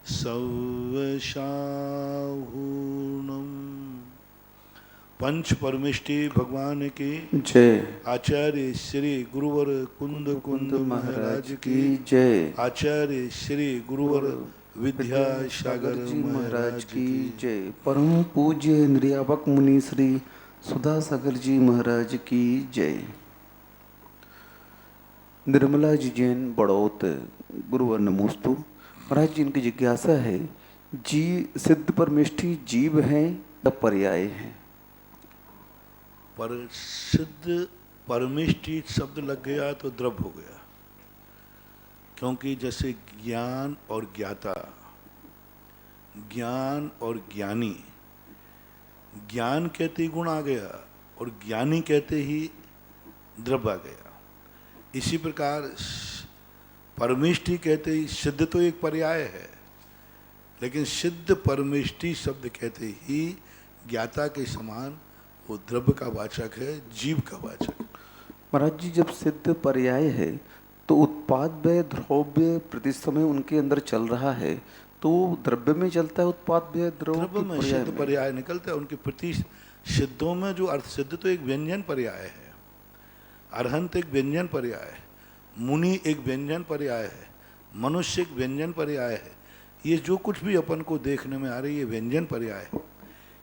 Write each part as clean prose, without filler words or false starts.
सौवशाहूणम। पंच परमिष्टि भगवान की जय। आचार्य श्री गुरुवर कुंद कुंद महाराज की जय। आचार्य श्री गुरुवर विद्यासागर जी महाराज की की जय। परम पूज्य निर्यावक मुनि श्री सुधासागर जी महाराज की जय। निर्मला जी जैन बड़ौत गुरुवर नमोस्तु। महाराज जी, इनकी जिज्ञासा है, जी सिद्ध परमेष्ठी जीव हैं या पर्याय हैं? पर सिद्ध परमिष्टि शब्द लग गया तो द्रव्य हो गया, क्योंकि जैसे ज्ञान और ज्ञाता, ज्ञान और ज्ञानी, ज्ञान कहते ही गुण आ गया और ज्ञानी कहते ही द्रव्य आ गया। इसी प्रकार परमिष्टि कहते ही सिद्ध तो एक पर्याय है, लेकिन सिद्ध परमिष्टि शब्द कहते ही ज्ञाता के समान वो द्रव्य का वाचक है, जीव का वाचक। महाराज जी, जब सिद्ध पर्याय है तो उत्पाद व्यय द्रव्य प्रति समय उनके अंदर चल रहा है, तो द्रव्य में चलता है उत्पाद व्यय द्रव्य में पर्याय सिद्ध पर्याय निकलता है। उनके प्रति सिद्धों में जो अर्थ, सिद्ध तो एक व्यंजन पर्याय है, अरहंत एक व्यंजन पर्याय है, मुनि एक व्यंजन पर्याय है, मनुष्य एक व्यंजन पर्याय है। ये जो कुछ भी अपन को देखने में आ रही है व्यंजन पर्याय है।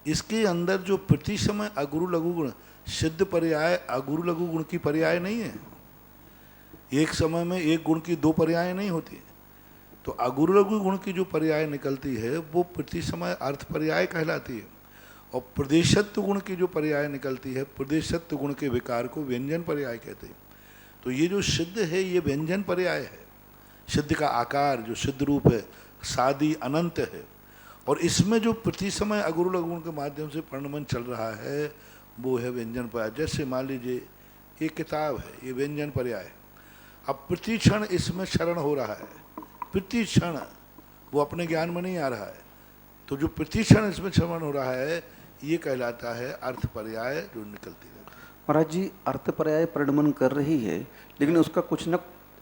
इसके अंदर जो प्रति समय अगुरु लघु गुण, सिद्ध पर्याय अगुरु लघु गुण की पर्याय नहीं है। एक समय में एक गुण की दो पर्याय नहीं होती। तो अगुरु लघु गुण की जो पर्याय निकलती है वो प्रति समय अर्थ पर्याय कहलाती है, और प्रदेशत्व गुण की जो पर्याय निकलती है, प्रदेशत्व गुण के विकार को व्यंजन पर्याय कहते हैं। तो ये जो सिद्ध है ये व्यंजन पर्याय है। सिद्ध का आकार जो सिद्ध रूप है, सादी अनंत है, और इसमें जो प्रति समय अगुरु लघु गुण के माध्यम से वर्णमन चल रहा है वो है व्यंजन पर्याय। जैसे मान लीजिए ये किताब है, ये व्यंजन पर्याय है। अब प्रति क्षण इसमें शरण हो रहा है, प्रति क्षण वो अपने ज्ञान में नहीं आ रहा है, तो जो प्रति क्षण इसमें श्रवण हो रहा है ये कहलाता है अर्थ पर्याय जो निकलती है। महाराज जी, अर्थ पर्याय परिणमन कर रही है, लेकिन उसका कुछ न,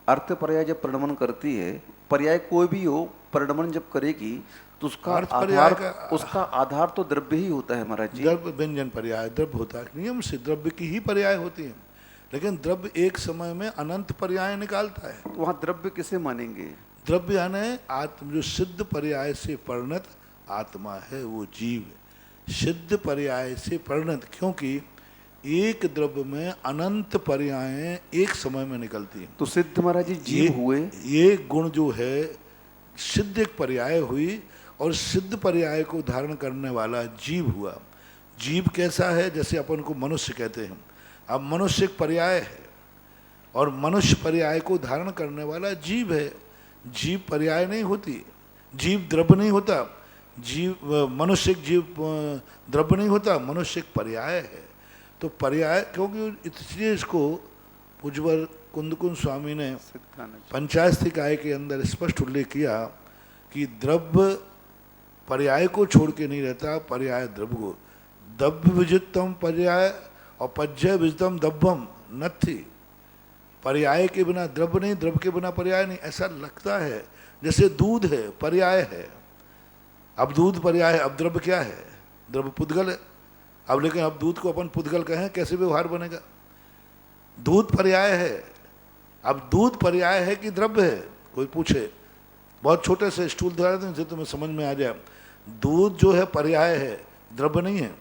अर्थ पर्याय जब परिणमन करती है, पर्याय कोई भी हो परिणमन जब करेगी तो उसका आधार, उसका आधार तो द्रव्य ही होता है महाराज जी। द्रव्य व्यंजन पर्याय द्रव्य होता है, नियम से द्रव्य की ही पर्याय होती है, लेकिन द्रव्य एक समय में अनंत पर्याय निकालता है। तो वहाँ द्रव्य किसे मानेंगे? द्रव्य यानी आत्म, जो सिद्ध पर्याय से परिणत आत्मा है वो जीव है। सिद्ध पर्याय से परिणत, क्योंकि एक द्रव्य में अनंत पर्याय एक समय में निकलती हैं। तो सिद्ध महाराज जी जीव हुए। ये गुण जो है सिद्ध एक पर्याय हुई, और सिद्ध पर्याय को धारण करने वाला जीव हुआ। जीव कैसा है? जैसे अपन को मनुष्य कहते हैं। अब मनुष्य एक पर्याय है और मनुष्य पर्याय को धारण करने वाला जीव है। जीव पर्याय नहीं होती, जीव द्रव्य नहीं होता, जीव मनुष्य एक जीव द्रव्य नहीं होता, मनुष्य एक पर्याय है। तो पर्याय, क्योंकि इसलिए इसको पूज्यवर कुंदकुंद स्वामी ने पंचास्तिकाय के अंदर स्पष्ट उल्लेख किया कि द्रव्य पर्याय को छोड़ के नहीं रहता, पर्याय द्रव्य को। द्रव्य विजितम पर्याय और पज्य विजितम द्रव्यम नथी। पर्याय के बिना द्रव्य नहीं, द्रव्य के बिना पर्याय नहीं। ऐसा लगता है जैसे दूध है पर्याय है, अब दूध पर्याय है, अब द्रव्य क्या है? द्रव्य पुद्गल है। अब लेकिन अब दूध को अपन पुद्गल कहें, कैसे व्यवहार बनेगा? दूध पर्याय है, अब दूध पर्याय है कि द्रव्य है? कोई पूछे, बहुत छोटे से स्टूल धरा दें जिससे तुम्हें समझ में आ जाए। दूध जो है पर्याय है, द्रव्य नहीं है।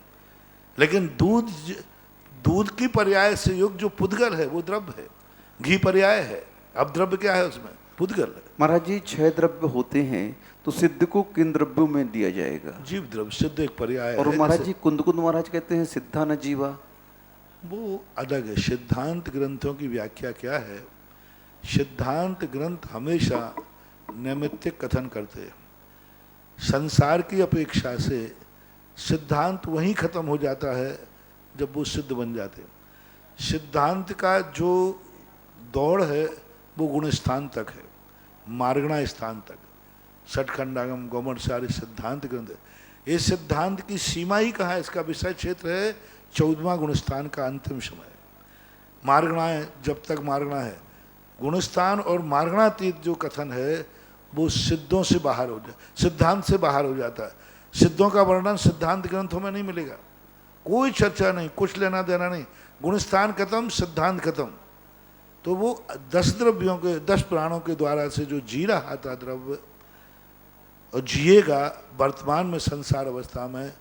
लेकिन दूध की पर्याय से युक्त जो पुद्गल है वो द्रव्य है। घी पर्याय है, अब द्रव्य क्या है उसमें? पुद्गल है। महाराज जी, 6 द्रव्य होते हैं, तो सिद्ध को किन द्रव्यों में दिया जाएगा? जीव द्रव्य, सिद्ध एक पर्याय और महाराज जी कुंदकुंद महाराज कहते हैं सिद्धा न जीवा, वो अलग है। सिद्धांत ग्रंथों की व्याख्या क्या है? सिद्धांत ग्रंथ हमेशा नैमित्तिक कथन करते हैं। संसार की अपेक्षा से सिद्धांत वहीं खत्म हो जाता है जब वो सिद्ध बन जाते हैं। सिद्धांत का जो दौड़ है वो गुण स्थान तक है, मार्गणा स्थान तक। षटखंडागम गौमठ सारे सिद्धांत ग्रंथ है। ये सिद्धांत की सीमा ही कहाँ है? इसका विषय क्षेत्र है 14वां गुणस्थान का अंतिम समय। मार्गणा है, जब तक मार्गणा है। गुणस्थान और मार्गणातीत जो कथन है वो सिद्धों से बाहर हो जाए, सिद्धांत से बाहर हो जाता है। सिद्धों का वर्णन सिद्धांत ग्रंथों में नहीं मिलेगा, कोई चर्चा नहीं, कुछ लेना देना नहीं, गुणस्थान खत्म, सिद्धांत खत्म। तो वो 10 द्रव्यों के, 10 प्राणों के द्वारा से जो जी रहा था द्रव्य और जिएगा वर्तमान में संसार अवस्था में,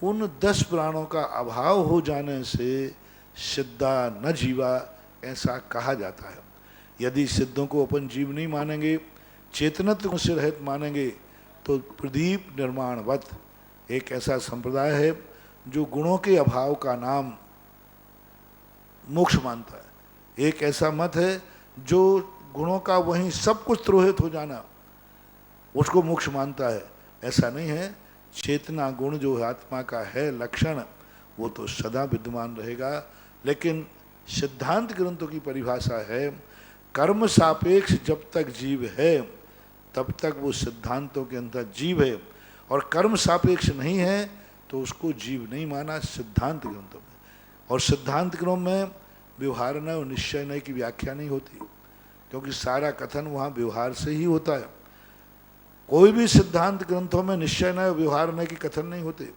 उन 10 प्राणों का अभाव हो जाने से सिद्धा न जीवा, ऐसा कहा जाता है। यदि सिद्धों को अपन जीव नहीं मानेंगे, चेतनत्व से रहित मानेंगे, तो प्रदीप निर्माणवत एक ऐसा संप्रदाय है जो गुणों के अभाव का नाम मोक्ष मानता है। एक ऐसा मत है जो गुणों का वहीं सब कुछ तिरोहित हो जाना उसको मोक्ष मानता है। ऐसा नहीं है, चेतना गुण जो आत्मा का है लक्षण, वो तो सदा विद्यमान रहेगा। लेकिन सिद्धांत ग्रंथों की परिभाषा है, कर्म सापेक्ष जब तक जीव है तब तक वो सिद्धांतों के अंदर जीव है, और कर्म सापेक्ष नहीं है तो उसको जीव नहीं माना सिद्धांत ग्रंथों में। और सिद्धांत ग्रंथों में व्यवहार न और निश्चय न की व्याख्या नहीं होती, क्योंकि सारा कथन वहाँ व्यवहार से ही होता है। कोई भी सिद्धांत ग्रंथों में निश्चय न व्यवहार न की कथन नहीं होते।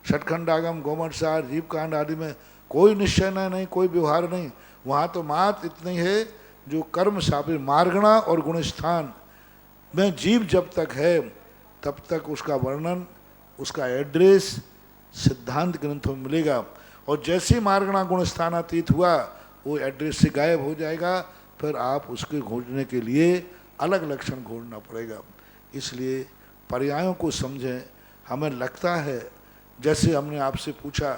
षटखंडागम, गोमटसार, जीवकांड आदि में कोई निश्चय नहीं, कोई व्यवहार नहीं। वहाँ तो मात्र इतनी है जो कर्म सापेक्ष मार्गणा और गुणस्थान में जीव जब तक है तब तक उसका वर्णन, उसका एड्रेस सिद्धांत ग्रंथों में मिलेगा। और जैसे मार्गणा गुणस्थानातीत हुआ वो एड्रेस से गायब हो जाएगा, फिर आप उसके खोजने के लिए अलग लक्षण खोजना पड़ेगा। इसलिए पर्यायों को समझें। हमें लगता है, जैसे हमने आपसे पूछा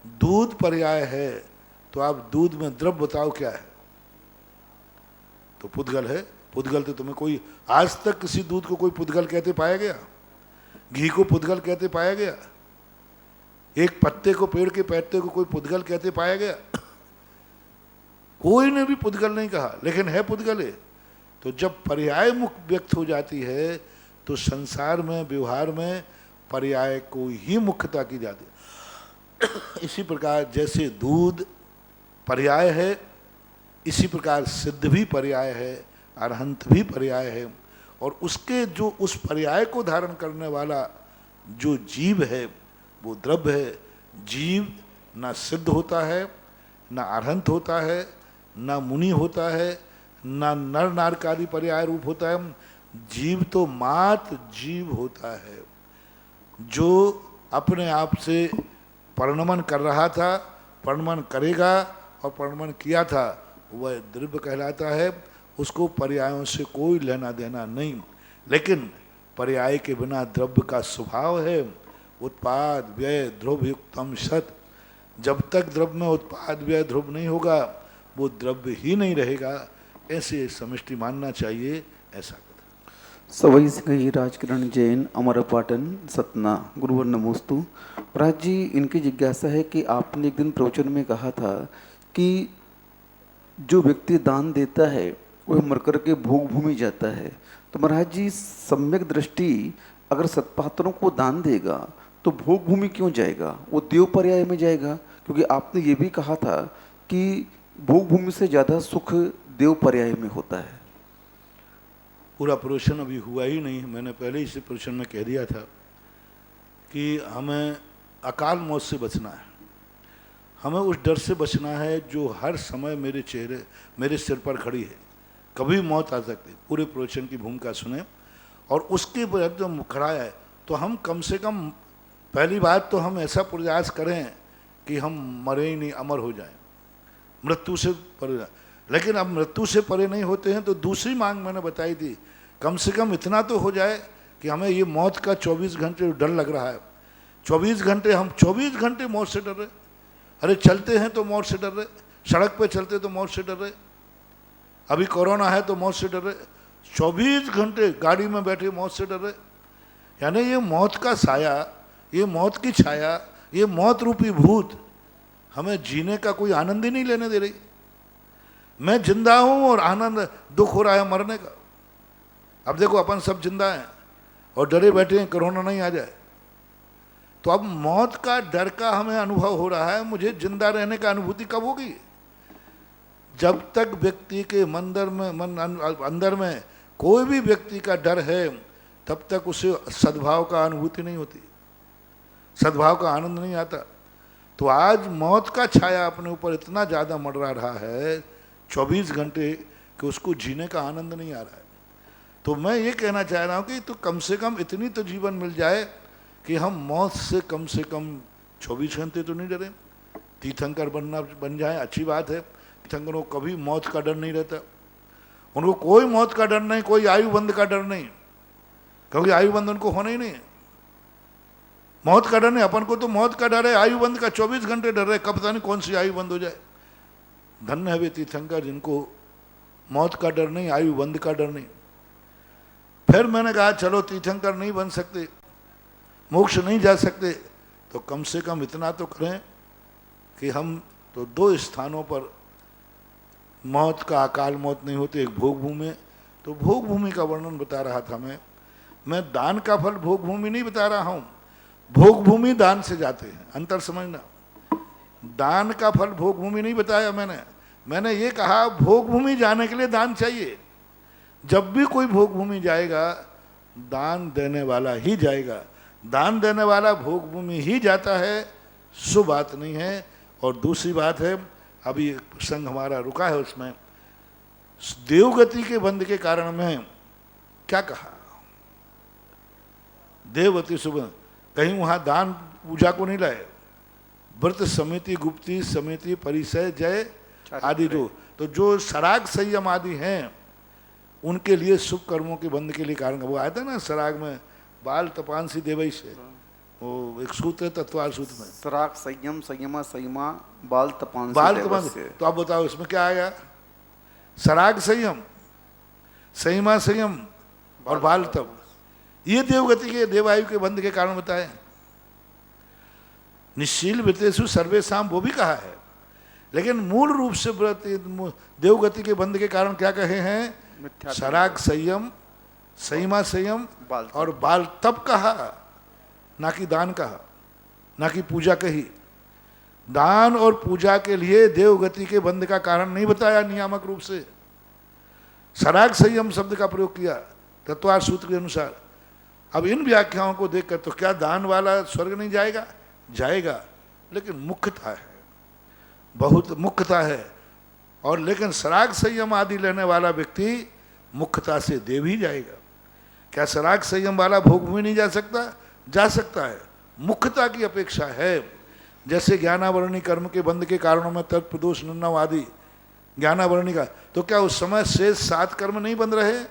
दूध पर्याय है, तो आप दूध में द्रव बताओ क्या है, तो पुद्गल है। पुद्गल तो तुम्हें कोई आज तक किसी दूध को कोई पुद्गल कहते पाया गया? घी को पुद्गल कहते पाया गया? एक पत्ते को, पेड़ के पत्ते को कोई पुद्गल कहते पाया गया? कोई ने भी पुद्गल नहीं कहा, लेकिन है पुद्गल है। तो जब पर्याय मुख व्यक्त हो जाती है तो संसार में, व्यवहार में पर्याय को ही मुख्यता की जाती है। इसी प्रकार जैसे दूध पर्याय है, इसी प्रकार सिद्ध भी पर्याय है, अरहंत भी पर्याय है। और उसके जो उस पर्याय को धारण करने वाला जो जीव है वो द्रव्य है। जीव ना सिद्ध होता है, ना अरहंत होता है, ना मुनि होता है, ना नर नारकारी पर्याय रूप होता है। जीव तो मात्र जीव होता है जो अपने आप से परिणमन कर रहा था, परिणमन करेगा और परिणमन किया था, वह द्रव्य कहलाता है। उसको पर्यायों से कोई लेना देना नहीं। लेकिन पर्याय के बिना द्रव्य का स्वभाव है उत्पाद व्यय ध्रुव युक्तम सत। जब तक द्रव्य में उत्पाद व्यय ध्रुव नहीं होगा वो द्रव्य ही नहीं रहेगा। ऐसे समष्टि मानना चाहिए, ऐसा सवई सिंह राजकिरण जैन, अमर पाटन, सतना। गुरुवर नमोस्तु। महाराज जी, इनकी जिज्ञासा है कि आपने एक दिन प्रवचन में कहा था कि जो व्यक्ति दान देता है वह मरकर के भोग भूमि जाता है। तो महाराज जी, सम्यक दृष्टि अगर सत्पात्रों को दान देगा तो भोग भूमि क्यों जाएगा? वो देव पर्याय में जाएगा, क्योंकि आपने ये भी कहा था कि भोग भूमि से ज़्यादा सुख देव पर्याय में होता है। पूरा प्रवचन अभी हुआ ही नहीं, मैंने पहले ही से प्रवचन में कह दिया था कि हमें अकाल मौत से बचना है। हमें उस डर से बचना है जो हर समय मेरे सिर पर खड़ी है। कभी मौत आ सकती है। पूरे प्रवचन की भूमिका सुने और उसके बाद जो खड़ा है तो हम कम से कम पहली बात तो हम ऐसा प्रयास करें कि हम मरे ही नहीं, अमर हो जाएं, मृत्यु से परे। लेकिन अब मृत्यु से परे नहीं होते हैं तो दूसरी मांग मैंने बताई थी, कम से कम इतना तो हो जाए कि हमें ये मौत का 24 घंटे डर लग रहा है। 24 घंटे हम 24 घंटे मौत से डर रहे। अरे चलते हैं तो मौत से डर रहे, सड़क पे चलते तो मौत से डर रहे, अभी कोरोना है तो मौत से डर रहे, 24 घंटे गाड़ी में बैठे मौत से डर रहे। यानी ये मौत का साया, ये मौत की छाया, ये मौत रूपी भूत हमें जीने का कोई आनंद ही नहीं लेने दे रही। मैं जिंदा हूं और आनंद, दुख हो रहा है मरने का। अब देखो अपन सब जिंदा हैं और डरे बैठे हैं कोरोना नहीं आ जाए। तो अब मौत का डर का हमें अनुभव हो रहा है, मुझे जिंदा रहने का अनुभूति कब होगी? जब तक व्यक्ति के अंदर में कोई भी व्यक्ति का डर है तब तक उसे सद्भाव का अनुभूति नहीं होती, सद्भाव का आनंद नहीं आता। तो आज मौत का छाया अपने ऊपर इतना ज़्यादा मंडरा रहा है 24 घंटे कि उसको जीने का आनंद नहीं आ रहा है। तो मैं ये कहना चाह रहा हूँ कि तो कम से कम इतनी तो जीवन मिल जाए कि हम मौत से कम 24 घंटे तो नहीं डरें। तीर्थंकर बन जाए, अच्छी बात है। तीर्थंकरों को कभी मौत का डर नहीं रहता, उनको कोई मौत का डर नहीं, कोई आयुबंध का डर नहीं, क्योंकि आयुबंध उनको होना ही नहीं है। मौत का डर नहीं, अपन को तो मौत का डर है, आयुबंध का 24 घंटे डर है, कब पता नहीं कौन सी आयुबंध हो जाए। धन्य है वे तीर्थंकर जिनको मौत का डर नहीं, आयुबंध का डर नहीं। फिर मैंने कहा चलो तीर्थंकर नहीं बन सकते, मोक्ष नहीं जा सकते, तो कम से कम इतना तो करें कि हम तो 2 स्थानों पर मौत का अकाल मौत नहीं होती। एक भोग भूमि, तो भोग भूमि का वर्णन बता रहा था मैं दान का फल भोग भूमि नहीं बता रहा हूँ, भोग भूमि दान से जाते हैं, अंतर समझना। दान का फल भोग भूमि नहीं बताया मैंने ये कहा भोग भूमि जाने के लिए दान चाहिए। जब भी कोई भोग भूमि जाएगा दान देने वाला ही जाएगा, दान देने वाला भोग भूमि ही जाता है, सो बात नहीं है। और दूसरी बात है, अभी प्रसंग हमारा रुका है उसमें, देवगति के बंध के कारण में क्या कहा, देवगति सुबह कहीं वहां दान पूजा को नहीं लाए, व्रत समिति गुप्ती समिति परिसय जय आदि जो सराग संयम आदि हैं उनके लिए शुभ कर्मों के बंध के लिए कारण। वो आया था ना सराग में, बाल तपांसी देवई से, वो एक सूत्र है तत्वार सूत्र में, सराग संयम संयमा संयमा बाल तपांसी। तो आप बताओ इसमें क्या आया, सराग संयम, संयमा संयम और बाल तप, ये देवगति के देवायु के बंध के कारण बताए। निश्शील व्रतेषु सर्वेषाम वो भी कहा है, लेकिन मूल रूप से देवगति के बंध के कारण क्या कहे हैं, सराग संयम, संयमा संयम और बाल तप कहा, ना कि दान कहा, ना कि पूजा कही। दान और पूजा के लिए देवगति के बंध का कारण नहीं बताया नियामक रूप से, सराग संयम शब्द का प्रयोग किया तत्वार सूत्र के अनुसार। अब इन व्याख्याओं को देखकर तो क्या दान वाला स्वर्ग नहीं जाएगा, जाएगा, लेकिन मुख्यता है, बहुत मुख्यता है। और लेकिन सराग संयम आदि लेने वाला व्यक्ति मुख्यता से देव ही जाएगा। क्या सराग संयम वाला भोग भूमि नहीं जा सकता, जा सकता है, मुख्यता की अपेक्षा है। जैसे ज्ञानावरणी कर्म के बंध के कारणों में तत्प्रदोष नन्नव आदि ज्ञानावरणी का, तो क्या उस समय शेष 7 कर्म नहीं बंध रहे,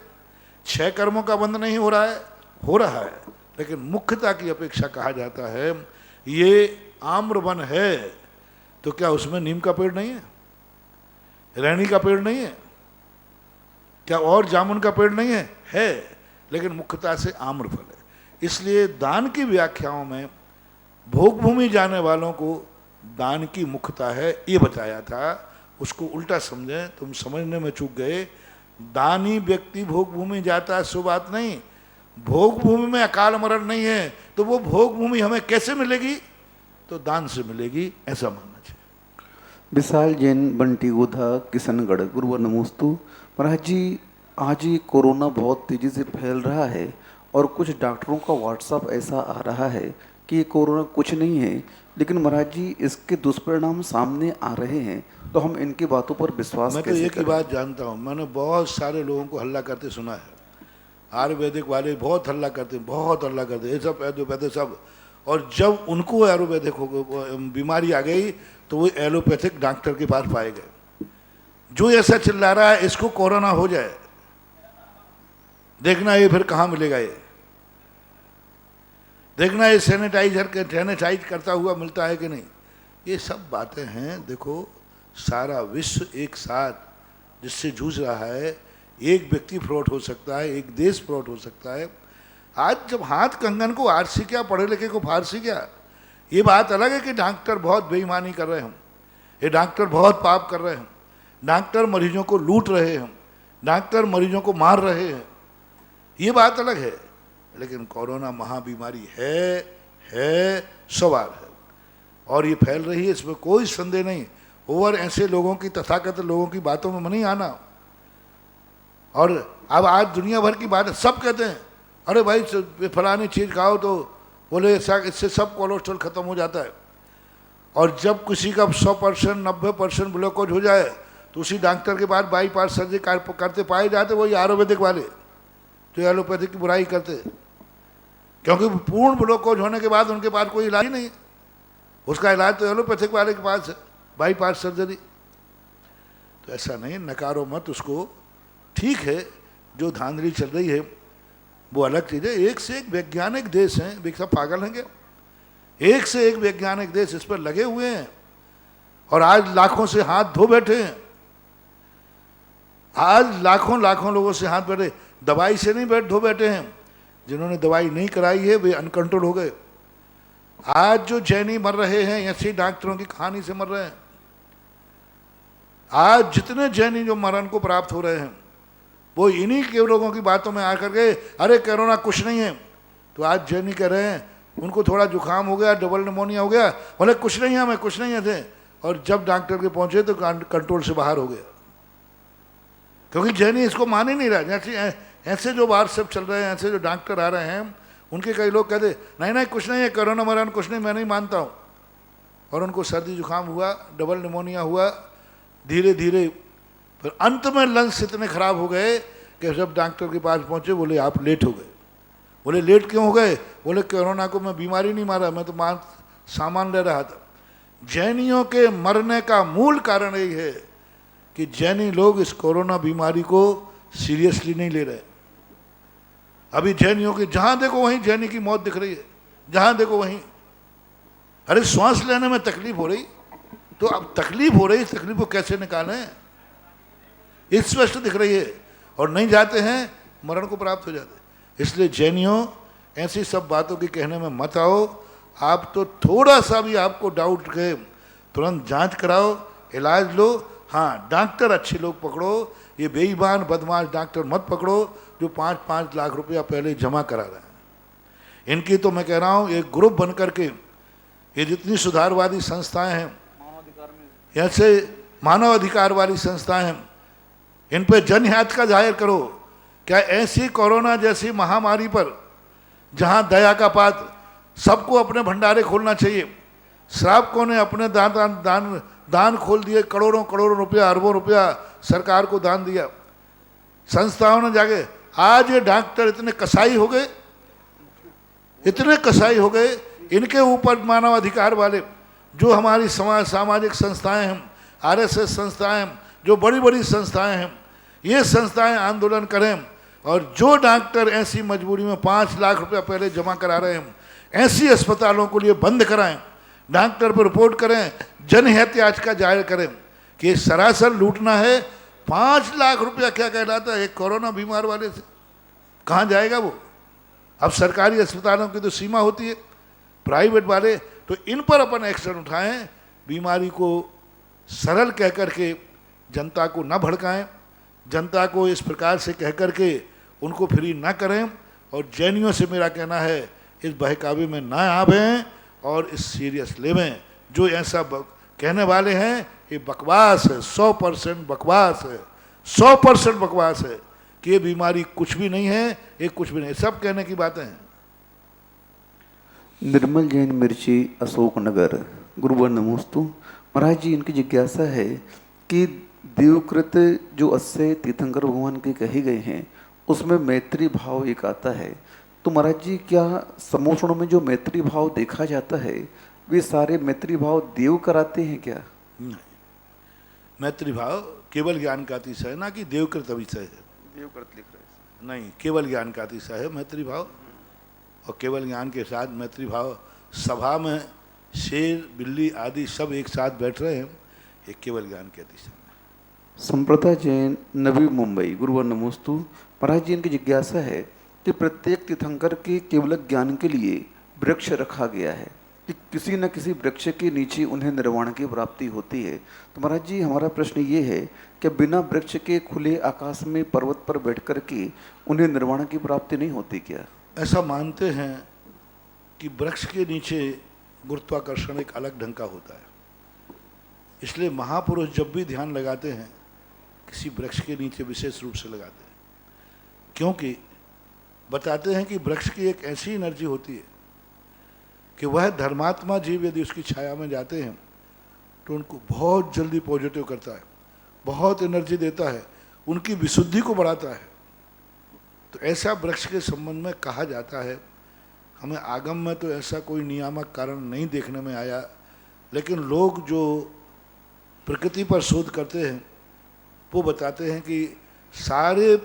6 कर्मों का बंध नहीं हो रहा है, हो रहा है, लेकिन मुख्यता की अपेक्षा कहा जाता है। ये आम्र वन है तो क्या उसमें नीम का पेड़ नहीं है, रैनी का पेड़ नहीं है, क्या और जामुन का पेड़ नहीं है, है, लेकिन मुख्यता से आम्र फल है। इसलिए दान की व्याख्याओं में भोग भूमि जाने वालों को दान की मुख्यता है ये बताया था। उसको उल्टा समझें, तुम समझने में चूक गए। दानी व्यक्ति भोग भूमि जाता है सो बात नहीं, भोग भूमि में अकाल मरण नहीं है, तो वो भोग भूमि हमें कैसे मिलेगी, तो दान से मिलेगी, ऐसा मानना चाहिए। विशाल जैन, बंटी गोधा, किशनगढ़, गुरुवर नमोस्तु। महाराज जी, आज ये कोरोना बहुत तेजी से फैल रहा है और कुछ डॉक्टरों का व्हाट्सएप ऐसा आ रहा है कि ये कोरोना कुछ नहीं है, लेकिन महाराज जी इसके दुष्परिणाम सामने आ रहे हैं, तो हम इनकी बातों पर विश्वास मैं तो एक ही बात जानता हूँ, मैंने बहुत सारे लोगों को हल्ला करते सुना है, आयुर्वेदिक वाले बहुत हल्ला करते हैं, बहुत हल्ला करते हैं, ये सब एलोपैथिक सब। और जब उनको आयुर्वेदिक बीमारी आ गई तो वो एलोपैथिक डॉक्टर के पास पाए गए। जो ऐसा चिल्ला रहा है इसको कोरोना हो जाए, देखना ये फिर कहाँ मिलेगा, ये देखना ये सैनिटाइज करता हुआ मिलता है कि नहीं। ये सब बातें हैं। देखो सारा विश्व एक साथ जिससे जूझ रहा है, एक व्यक्ति फ्रॉड हो सकता है, एक देश फ्रॉड हो सकता है। आज जब हाथ कंगन को आरसी क्या, पढ़े लिखे को फारसी क्या, ये बात अलग है कि डॉक्टर बहुत बेईमानी कर रहे हैं, ये डॉक्टर बहुत पाप कर रहे हैं, डॉक्टर मरीजों को लूट रहे हैं, डॉक्टर मरीजों को मार रहे हैं, ये बात अलग है। लेकिन कोरोना महाबीमारी है, सवाल है और ये फैल रही है, इसमें कोई संदेह नहीं। और ऐसे लोगों की, तथाकथित लोगों की बातों में नहीं आना। और अब आज दुनिया भर की बात है, सब कहते हैं अरे भाई फलानी चीज़ खाओ तो बोले इससे सब कोलेस्ट्रॉल खत्म हो जाता है। और जब किसी का 100% 90% ग्लूकोज हो जाए तो उसी डॉक्टर के बाद बाईपास सर्जरी करते पाए जाते वही आयुर्वेदिक वाले जो एलोपैथिक की बुराई करते, क्योंकि पूर्ण ग्लूकोज होने के बाद उनके पास कोई इलाज ही नहीं, उसका इलाज तो एलोपैथिक वाले के पास है, बाईपास सर्जरी। तो ऐसा नहीं, नकारो मत उसको। ठीक है, जो धांधली चल रही है वो अलग चीज़ है। एक से एक वैज्ञानिक देश हैं, वे सब पागल हैं क्या? एक से एक वैज्ञानिक देश इस पर लगे हुए हैं और आज लाखों से हाथ धो बैठे हैं। आज लाखों लाखों लोगों से हाथ बैठे, दवाई से नहीं धो बैठे हैं। जिन्होंने दवाई नहीं कराई है वे अनकंट्रोल हो गए। आज जो जैनी मर रहे हैं ऐसे डॉक्टरों की कहानी से मर रहे हैं। आज जितने जैनी जो मरण को प्राप्त हो रहे हैं वो इन्हीं के लोगों की बातों में आकर के अरे कोरोना कुछ नहीं है। तो आज जैनी कह रहे हैं उनको थोड़ा जुकाम हो गया, डबल निमोनिया हो गया, बोले कुछ नहीं है, हमें कुछ नहीं है थे। और जब डॉक्टर के पहुंचे तो कंट्रोल से बाहर हो गया, क्योंकि जैनी इसको मान ही नहीं रहा। जैसे ऐसे जो बाहर सब चल रहे हैं, ऐसे जो डॉक्टर आ रहे हैं, उनके कई लोग कहते नहीं नहीं कुछ नहीं है, कोरोना मरण कुछ नहीं, मैं नहीं मानता हूँ। और उनको सर्दी जुकाम हुआ, डबल निमोनिया हुआ, धीरे धीरे फिर अंत में लंग्स इतने खराब हो गए कि जब डॉक्टर के पास पहुंचे बोले आप लेट हो गए। बोले लेट क्यों हो गए? बोले कोरोना को मैं बीमारी नहीं मारा, मैं तो सामान ले रहा था। जैनियों के मरने का मूल कारण यही है कि जैनी लोग इस कोरोना बीमारी को सीरियसली नहीं ले रहे। अभी जैनियों की जहां देखो वहीं जैनी की मौत दिख रही है, जहां देखो वहीं। अरे श्वास लेने में तकलीफ हो रही तो अब तकलीफ हो रही, तकलीफ को कैसे निकालें, स्पष्ट दिख रही है। और नहीं जाते हैं, मरण को प्राप्त हो जाते। इसलिए जैनियों ऐसी सब बातों की कहने में मत आओ। आप तो थोड़ा सा भी आपको डाउट के तुरंत जांच कराओ, इलाज लो। हाँ, डॉक्टर अच्छे लोग पकड़ो, ये बेईमान बदमाश डॉक्टर मत पकड़ो जो 5-5 लाख रुपया पहले जमा करा रहे हैं। इनकी तो मैं कह रहा हूँ एक ग्रुप बन करके ये जितनी सुधारवादी संस्थाएं हैं, ऐसे मानव अधिकार वाली संस्थाएं हैं, इन पर जनहित का जाहिर करो। क्या ऐसी कोरोना जैसी महामारी पर जहां दया का पात्र, सबको अपने भंडारे खोलना चाहिए। श्रावकों ने अपने दान खोल दिए, करोड़ों करोड़ों रुपया, अरबों रुपया सरकार को दान दिया। संस्थाओं ने जाके, आज ये डॉक्टर इतने कसाई हो गए, इतने कसाई हो गए। इनके ऊपर मानव अधिकार वाले जो हमारी सामाजिक संस्थाएं हैं, आरएसएस संस्थाएं हैं, जो बड़ी बड़ी संस्थाएं हैं, ये संस्थाएं आंदोलन करें और जो डॉक्टर ऐसी मजबूरी में 5 लाख रुपया पहले जमा करा रहे हैं, ऐसी अस्पतालों को लिए बंद कराएं, डॉक्टर पर रिपोर्ट करें, जनहित याचिका जाहिर करें कि सरासर लूटना है। 5 लाख रुपया क्या कहलाता है एक कोरोना बीमार वाले से? कहाँ जाएगा वो? अब सरकारी अस्पतालों की तो सीमा होती है, प्राइवेट वाले तो इन पर अपन एक्शन उठाएं। बीमारी को सरल कह करके जनता को न भड़काएं, जनता को इस प्रकार से कह करके उनको फ्री ना करें। और जैनियों से मेरा कहना है इस बहकावे में ना आवें और इस सीरियस लेवें। जो ऐसा कहने वाले हैं ये बकवास है, 100% बकवास है, 100% बकवास है कि ये बीमारी कुछ भी नहीं है, ये कुछ भी नहीं, सब कहने की बातें हैं। निर्मल जैन मिर्ची, अशोकनगर। गुरुवर नमोस्तु। महाराज जी, इनकी जिज्ञासा है कि देवकृत जो 80 तीर्थंकर भगवान के कहे गए हैं उसमें मैत्री भाव एक आता है। तो महाराज जी, क्या समोषणों में जो मैत्री भाव देखा जाता है वे सारे मैत्री भाव देव कराते हैं क्या? नहीं, मैत्री भाव केवल ज्ञान का अतिशय है, ना कि देवकृत अतिशय है। देवकृत लिख रहे हैं। नहीं, केवल ज्ञान का अतिशय है मैत्री भाव। और केवल ज्ञान के साथ मैत्री भाव, सभा में शेर बिल्ली आदि सब एक साथ बैठ रहे हैं, ये केवल ज्ञान के अतिशय है। संप्रदा जैन, नवी मुंबई। गुरुवर नमोस्तु। महाराज जी, इनकी जिज्ञासा है कि प्रत्येक तीर्थंकर के केवल ज्ञान के लिए वृक्ष रखा गया है कि किसी न किसी वृक्ष के नीचे उन्हें निर्वाण की प्राप्ति होती है। तो महाराज जी, हमारा प्रश्न ये है कि बिना वृक्ष के खुले आकाश में पर्वत पर बैठ कर के उन्हें निर्वाण की प्राप्ति नहीं होती क्या? ऐसा मानते हैं कि वृक्ष के नीचे गुरुत्वाकर्षण एक अलग ढंग का होता है। इसलिए महापुरुष जब भी ध्यान लगाते हैं किसी वृक्ष के नीचे विशेष रूप से लगाते हैं। क्योंकि बताते हैं कि वृक्ष की एक ऐसी एनर्जी होती है कि वह धर्मात्मा जीव यदि उसकी छाया में जाते हैं तो उनको बहुत जल्दी पॉजिटिव करता है, बहुत एनर्जी देता है, उनकी विशुद्धि को बढ़ाता है। तो ऐसा वृक्ष के संबंध में कहा जाता है। हमें आगम में तो ऐसा कोई नियामक कारण नहीं देखने में आया, लेकिन लोग जो प्रकृति पर शोध करते हैं वो बताते हैं कि सारे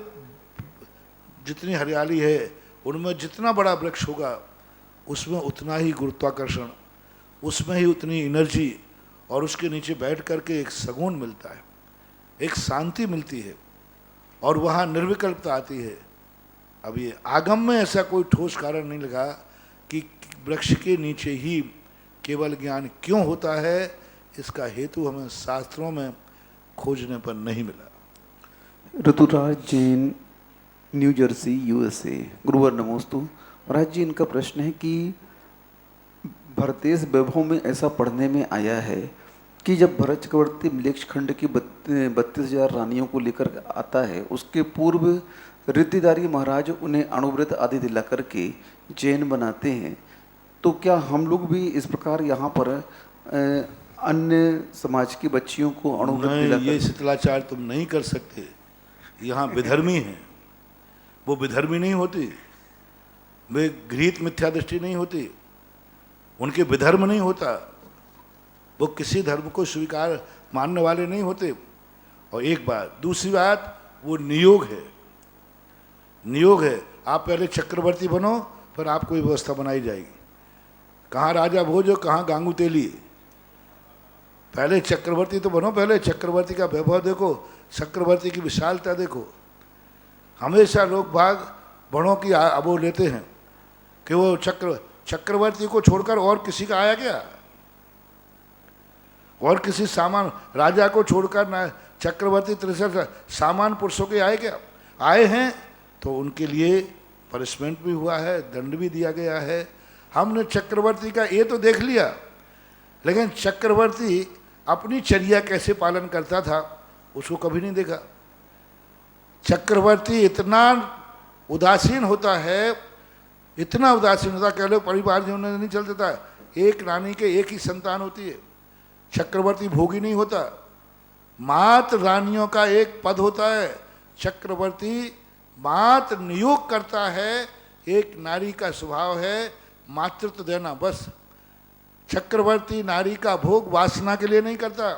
जितनी हरियाली है उनमें जितना बड़ा वृक्ष होगा उसमें उतना ही गुरुत्वाकर्षण, उसमें ही उतनी एनर्जी, और उसके नीचे बैठ करके एक सुकून मिलता है, एक शांति मिलती है और वहाँ निर्विकल्पता आती है। अब ये आगम में ऐसा कोई ठोस कारण नहीं लगा कि वृक्ष के नीचे ही केवल ज्ञान क्यों होता है, इसका हेतु हमें शास्त्रों में खोजने पर नहीं मिला। Rituraj Jain, New Jersey, USA. गुरुवर नमोस्तु। महाराज जी, इनका प्रश्न है कि भरतेश वैभव में ऐसा पढ़ने में आया है कि जब भरत चक्रवर्ती मिलेक्ष खंड की 32,000 रानियों को लेकर आता है, उसके पूर्व रिद्धिदारी महाराज उन्हें अणुव्रत आदि दिला करके जैन बनाते हैं। तो क्या हम लोग भी इस प्रकार यहाँ पर अन्य समाज की बच्चियों को अणुव्रत दिला? ये शिथिलाचार तुम नहीं कर सकते। यहाँ विधर्मी हैं, वो विधर्मी नहीं होती, वे घृत मिथ्या दृष्टि नहीं होती, उनके विधर्म नहीं होता, वो किसी धर्म को स्वीकार मानने वाले नहीं होते। और एक बात, दूसरी बात, वो नियोग है, नियोग है। आप पहले चक्रवर्ती बनो, फिर आपको ये व्यवस्था बनाई जाएगी। कहाँ राजा भोज हो, कहाँ गांगू तेली। पहले चक्रवर्ती तो बनो, पहले चक्रवर्ती का वैभव देखो, चक्रवर्ती की विशालता देखो। हमेशा लोग भाग बड़ों की वो लेते हैं कि वो चक्रवर्ती को छोड़कर और किसी का आया क्या, और किसी सामान राजा को छोड़कर ना चक्रवर्ती 63 सामान पुरुषों के आए क्या? आए हैं तो उनके लिए पनिशमेंट भी हुआ है, दंड भी दिया गया है। हमने चक्रवर्ती का ये तो देख लिया, लेकिन चक्रवर्ती अपनी चर्या कैसे पालन करता था उसको कभी नहीं देखा। चक्रवर्ती इतना उदासीन होता है, इतना उदासीन होता, कह लो परिवार जीवन में नहीं चल देता। एक रानी के एक ही संतान होती है, चक्रवर्ती भोगी नहीं होता। मात्र रानियों का एक पद होता है, चक्रवर्ती मात्र नियोग करता है। एक नारी का स्वभाव है मातृत्व देना, बस। चक्रवर्ती नारी का भोग वासना के लिए नहीं करता,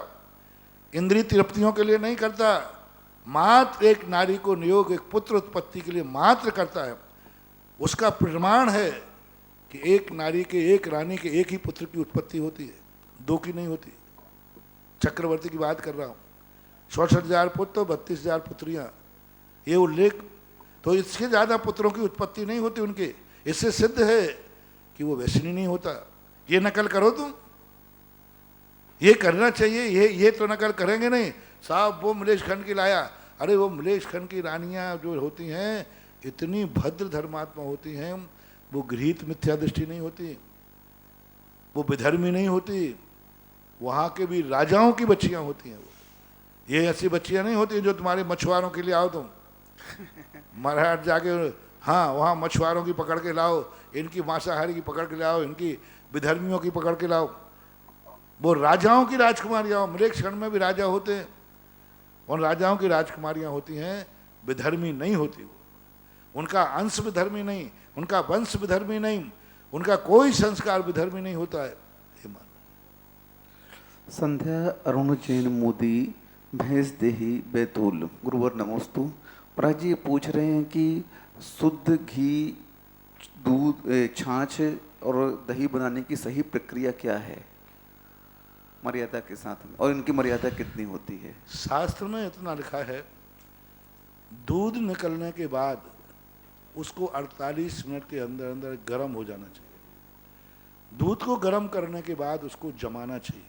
इंद्रिय तृप्तियों के लिए नहीं करता, मात्र एक नारी को नियोग एक पुत्र उत्पत्ति के लिए मात्र करता है। उसका प्रमाण है कि एक नारी के, एक रानी के एक ही पुत्र की उत्पत्ति होती है, दो की नहीं होती। चक्रवर्ती की बात कर रहा हूँ। 64,000 पुत्र, 32,000 पुत्रियाँ, ये उल्लेख। तो इससे ज़्यादा पुत्रों की उत्पत्ति नहीं होती उनके। इससे सिद्ध है कि वो वैष्णी नहीं होता। ये नकल करो तुम, ये करना चाहिए। ये तो नकल करेंगे नहीं। साहब वो मलेश खंड की लाया, अरे वो मलेश खंड की रानियाँ जो होती हैं इतनी भद्र धर्मात्मा होती हैं, वो घृत मिथ्या दृष्टि नहीं होती, वो विधर्मी नहीं होती। वहाँ के भी राजाओं की बच्चियाँ होती हैं। वो ये ऐसी बच्चियाँ नहीं होती जो तुम्हारे मछुआरों के लिए आओ तुम महाराज जाके, हाँ वहाँ मछुआरों की पकड़ के लाओ, इनकी मांसाहारी की पकड़ के लाओ, इनकी विधर्मियों की पकड़ के लाओ। वो राजाओं की राजकुमारियाँ, मलेक्ष खंड में भी राजा होते हैं, उन राजाओं की राजकुमारियाँ होती हैं, विधर्मी नहीं होती। वो उनका अंश विधर्मी नहीं, उनका वंश विधर्मी नहीं, उनका कोई संस्कार विधर्मी नहीं होता है। संध्या अरुण जैन मोदी, भैंस देही बैतूल। गुरुवर नमोस्तु। महाराज जी, ये पूछ रहे हैं कि शुद्ध घी, दूध, छाछ और दही बनाने की सही प्रक्रिया क्या है मर्यादा के साथ में, और इनकी मर्यादा कितनी होती है? शास्त्र में इतना लिखा है, दूध निकलने के बाद उसको 48 मिनट के अंदर अंदर गर्म हो जाना चाहिए। दूध को गर्म करने के बाद उसको जमाना चाहिए,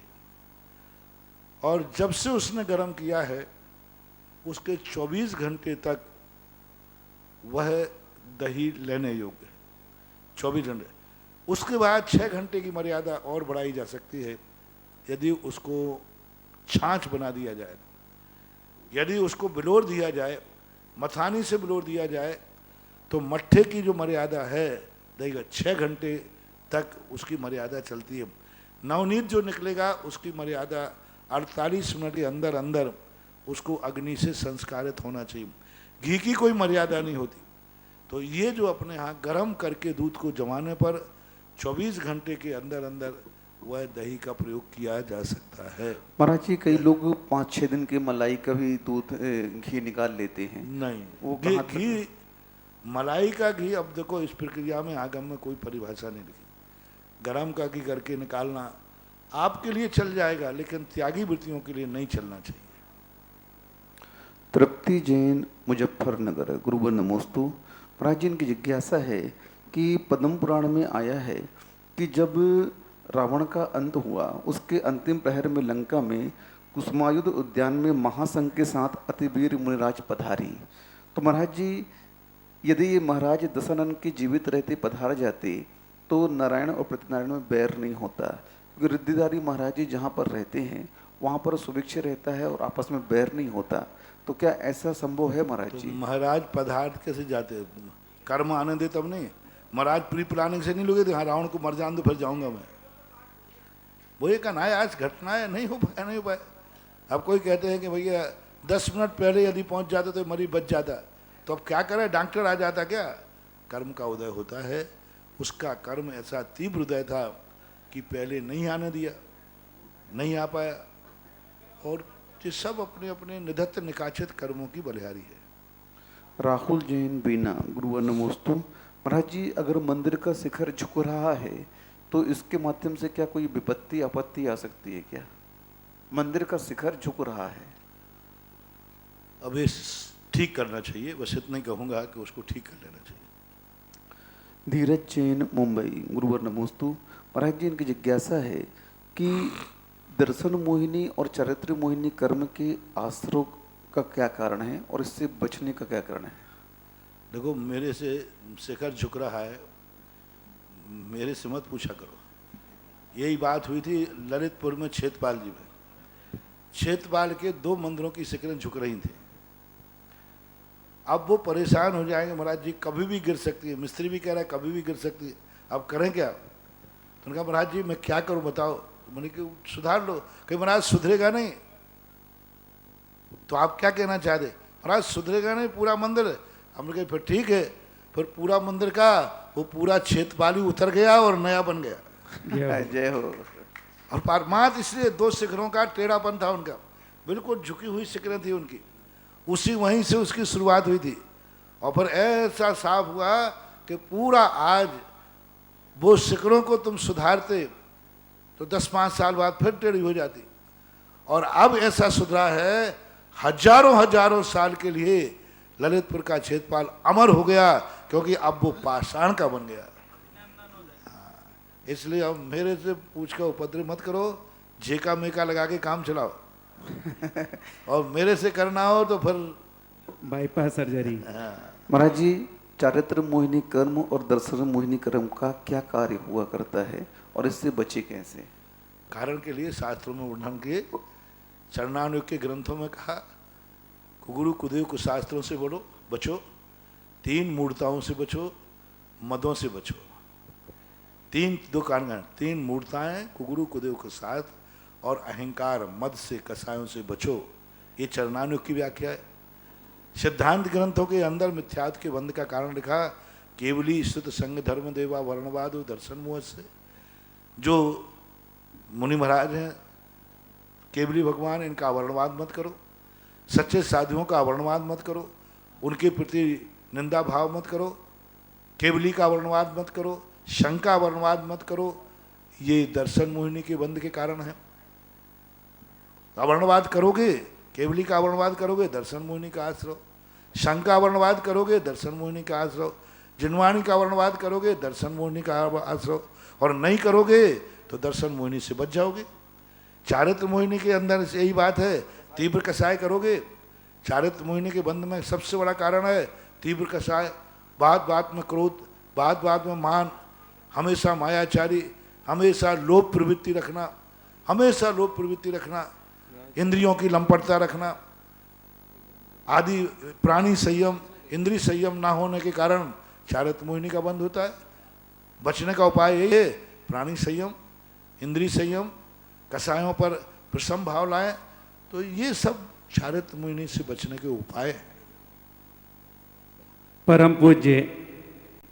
और जब से उसने गर्म किया है उसके 24 घंटे तक वह दही लेने योग्य है। 24 घंटे, उसके बाद 6 घंटे की मर्यादा और बढ़ाई जा सकती है यदि उसको छाछ बना दिया जाए। यदि उसको बिलोर दिया जाए, मथानी से बिलोर दिया जाए तो मट्ठे की जो मर्यादा है देखिएगा 6 घंटे तक उसकी मर्यादा चलती है। नवनीत जो निकलेगा उसकी मर्यादा 48 मिनट के अंदर अंदर उसको अग्नि से संस्कारित होना चाहिए। घी की कोई मर्यादा नहीं होती। तो ये जो अपने यहाँ गर्म करके दूध को जमाने पर 24 घंटे के अंदर अंदर वह दही का प्रयोग किया जा सकता है। महाराज जी कई लोग 5-6 दिन के मलाई का भी दूध घी निकाल लेते हैं। नहीं, वो घी मलाई का घी, अब देखो इस प्रक्रिया में आगम में कोई परिभाषा नहीं लिखी। गरम का घी करके निकालना आपके लिए चल जाएगा, लेकिन त्यागी वृत्तियों के लिए नहीं चलना चाहिए। तृप्ति जैन मुजफ्फरनगर, गुरुवर नमोस्तु। महाराज जी इनकी जिज्ञासा है कि पद्म पुराण में आया है कि जब रावण का अंत हुआ उसके अंतिम प्रहर में लंका में कुसुमायुध उद्यान में महासंघ के साथ अतिवीर मुनिराज पधारी। तो महाराज जी यदि ये महाराज दशानन के जीवित रहते पधार जाते तो नारायण और प्रतिनारायण में बैर नहीं होता, क्योंकि रिद्धिधारी महाराज जी जहाँ पर रहते हैं वहाँ पर सुभिक्ष रहता है और आपस में बैर नहीं होता। तो क्या ऐसा संभव है महाराज जी? तो महाराज पदार्थ कैसे जाते, कर्म आने दे तब नहीं। महाराज प्री प्लानिंग से नहीं लोगे तो हाँ रावण को मर जान दो फिर जाऊंगा मैं, वो एक अनाया आज घटना है, नहीं हो पाया, नहीं हो पाया। अब कोई कहते हैं कि भैया 10 मिनट पहले यदि पहुंच जाता तो मरीज बच जाता, तो अब क्या करे, डॉक्टर आ जाता क्या? कर्म का उदय होता है। उसका कर्म ऐसा तीव्र उदय था कि पहले नहीं आने दिया, नहीं आ पाया। और ये सब अपने अपने निधत्त निकाचित कर्मों की बलिहारी है। राहुल जैन बीना, गुरुवर नमोस्तु। महाराज जी अगर मंदिर का शिखर झुक रहा है तो इसके माध्यम से क्या कोई विपत्ति आपत्ति आ सकती है क्या? मंदिर का शिखर झुक रहा है, अब ये ठीक करना चाहिए, बस इतना ही कहूँगा कि उसको ठीक कर लेना चाहिए। धीरज जैन मुंबई, गुरुवर नमोस्तु। महाराज जी इनकी जिज्ञासा है कि दर्शन मोहिनी और चरित्र मोहिनी कर्म के आश्रय का क्या कारण है और इससे बचने का क्या कारण है? देखो मेरे से शिखर झुक रहा है, मेरे से मत पूछा करो। यही बात हुई थी ललितपुर में क्षेत्रपाल जी में। क्षेत्रपाल के 2 मंदिरों की शिखरें झुक रही थी। अब वो परेशान हो जाएंगे, महाराज जी कभी भी गिर सकती है, मिस्त्री भी कह रहा है कभी भी गिर सकती है, अब करें क्या? तो उन्होंने कहा महाराज जी मैं क्या करूं बताओ। तो मैंने कि सुधार लो। कहीं महाराज सुधरेगा नहीं, तो आप क्या कहना चाहते? महाराज सुधरेगा नहीं पूरा मंदिर। हमने कहा फिर ठीक है, फिर पूरा मंदिर का वो पूरा क्षेत्रपाली उतर गया और नया बन गया। जय हो। और परमात्मा इसलिए 2 शिखरों का टेढ़ापन था उनका, बिल्कुल झुकी हुई शिखरें थी उनकी, उसी वहीं से उसकी शुरुआत हुई थी। और फिर ऐसा साफ हुआ कि पूरा आज वो शिखरों को तुम सुधारते तो 10-5 साल बाद फिर टेढ़ी हो जाती। और अब ऐसा सुधरा है, हजारों साल के लिए ललितपुर का क्षेत्रपाल अमर हो गया, क्योंकि अब वो पाषाण का बन गया। इसलिए अब मेरे से पूछ कर उपद्रव मत करो, झेका मेका लगा के काम चलाओ। और मेरे से करना हो तो फिर बाईपास सर्जरी। महाराज जी चारित्र मोहिनी कर्म और दर्शन मोहिनी कर्म का क्या कार्य हुआ करता है और इससे बचे कैसे? कारण के लिए शास्त्रों में वर्णन किए, चरणानुग के ग्रंथों में कहा कुगुरु कुदेव को शास्त्रों से बोलो बचो, 3 मूर्ताओं से बचो, मदों से बचो। 2 कारण, 3 मूर्ताएं कुगुरु कुदेव के साथ और अहंकार मद से कसायों से बचो। ये चरणानुग की व्याख्या है। सिद्धांत ग्रंथों के अंदर मिथ्यात्व के बंध का कारण लिखा, केवली स्तुत संग धर्म देवा वर्णवाद दर्शन मोह से। जो मुनि महाराज हैं केवली भगवान, इनका वर्णवाद मत करो, सच्चे साधुओं का वर्णवाद मत करो, उनके प्रति निंदा भाव मत करो, केवली का वर्णवाद मत करो, शंका वर्णवाद मत करो। ये दर्शन मोहिनी के बंध के कारण है। अवर्णवाद करोगे, केवली का अवर्णवाद करोगे, दर्शन मोहिनी का आश्रय। शंका वर्णवाद करोगे, दर्शन मोहिनी का आश्रय। जिनवाणी का वर्णवाद करोगे, दर्शन मोहिनी का आश्रय। और नहीं करोगे तो दर्शन मोहिनी से बच जाओगे। चारित्र मोहिनी के अंदर यही बात है, तीव्र कसाय करोगे। चारित्र मोहिनी के बंध में सबसे बड़ा कारण है तीव्र कसाय, बात बात में क्रोध, बात बात में मान, हमेशा मायाचारी, हमेशा लोभ प्रवृत्ति रखना, हमेशा लोभ प्रवृत्ति रखना, इंद्रियों की लंपटता रखना आदि। प्राणी संयम, इंद्रिय संयम ना होने के कारण चारित मोहिनी का बंध होता है। बचने का उपाय यही है, प्राणी संयम, इंद्रिय संयम, कसायों पर प्रसम भाव लाएं। तो ये सब चारित मोहिनी से बचने के उपाय हैं। परम पूज्य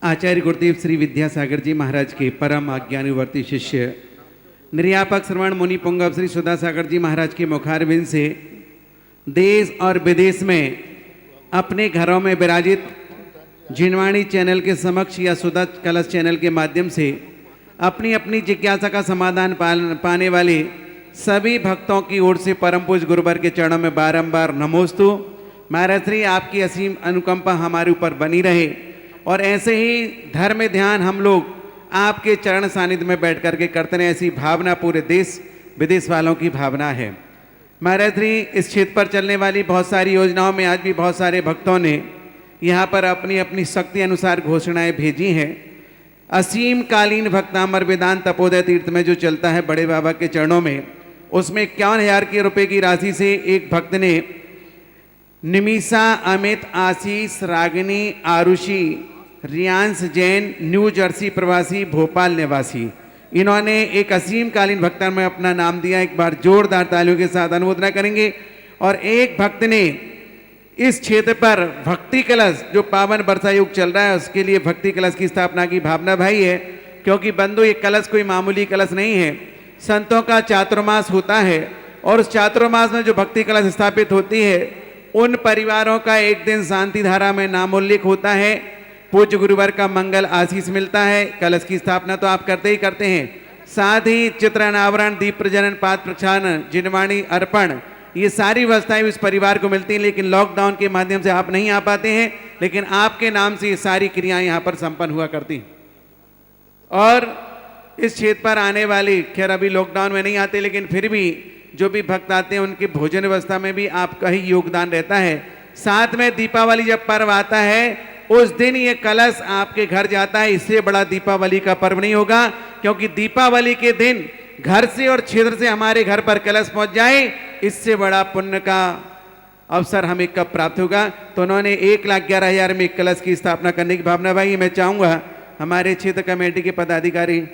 आचार्य गुरुदेव श्री विद्यासागर जी महाराज के परम आज्ञानुवर्ती शिष्य निर्यापक श्रवण मुनि पुंगव श्री सुधासागर जी महाराज के मुखारबिंद से देश और विदेश में अपने घरों में विराजित जिनवाणी चैनल के समक्ष या सुधा कलश चैनल के माध्यम से अपनी अपनी जिज्ञासा का समाधान पाने वाले सभी भक्तों की ओर से परम पूज्य गुरुवर के चरणों में बारंबार नमोस्तु। महाराज श्री आपकी असीम अनुकंपा हमारे ऊपर बनी रहे और ऐसे ही धर्म ध्यान हम लोग आपके चरण सानिध्य में बैठ करके करते रहे, ऐसी भावना पूरे देश विदेश वालों की भावना है। महाराज श्री इस क्षेत्र पर चलने वाली बहुत सारी योजनाओं में आज भी बहुत सारे भक्तों ने यहाँ पर अपनी अपनी शक्ति अनुसार घोषणाएं भेजी हैं। असीम कालीन भक्तामर वेदांत तपोदय तीर्थ में जो चलता है बड़े बाबा के चरणों में, उसमें 51,000 रुपए की राशि से एक भक्त ने निमिषा, अमित, आशीष, रागिनी, आरुषि, रियांश जैन, न्यू जर्सी प्रवासी, भोपाल निवासी, इन्होंने एक असीम कालीन भक्ता में अपना नाम दिया। एक बार जोरदार तालियों के साथ अनुमोदना करेंगे। और एक भक्त ने इस क्षेत्र पर भक्ति कलश, जो पावन वर्षा युग चल रहा है, उसके लिए भक्ति कलश की स्थापना की भावना भाई है। क्योंकि बंधु ये कलश कोई मामूली कलश नहीं है, संतों का चातुर्मास होता है और उस चातुर्मास में जो भक्ति कलश स्थापित होती है उन परिवारों का एक दिन शांति धारा में नामोल्लेख होता है, पूज्य गुरुवर का मंगल आशीष मिलता है। कलश की स्थापना तो आप करते ही करते हैं, साथ ही चित्र अनावरण, दीप प्रज्वलन, पाद प्रक्षालन, जिनवाणी अर्पण, ये सारी व्यवस्थाएं इस परिवार को मिलती हैं। लेकिन लॉकडाउन के माध्यम से आप नहीं आ पाते हैं, लेकिन आपके नाम से ये सारी क्रियाएं यहाँ पर संपन्न हुआ करती हैं। और इस क्षेत्र पर आने वाली, खैर अभी लॉकडाउन में नहीं आते, लेकिन फिर भी जो भी भक्त आते हैं उनकी भोजन व्यवस्था में भी आपका ही योगदान रहता है। साथ में दीपावली जब पर्व आता है उस दिन ये कलश आपके घर जाता है। इससे बड़ा दीपावली का पर्व नहीं होगा, क्योंकि दीपावली के दिन घर से और क्षेत्र से हमारे घर पर कलश पहुंच जाए, इससे बड़ा पुण्य का अवसर हमें कब प्राप्त होगा। तो उन्होंने 1,11,000 में एक कलश की स्थापना करने की भावना भाई। मैं चाहूँगा हमारे क्षेत्र कमेटी के पदाधिकारी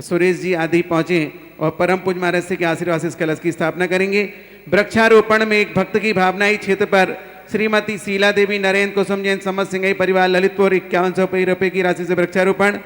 सुरेश जी आदि पहुंचे और परम पूज्य महाराज से के आशीर्वाद से इस कलश की स्थापना करेंगे। वृक्षारोपण में एक भक्त की भावना ही क्षेत्र पर श्रीमती शीला देवी, नरेंद्र कुसुम जैन, समस्त सिंघई परिवार, ललितपुर 5100 रुपये की राशि से वृक्षारोपण।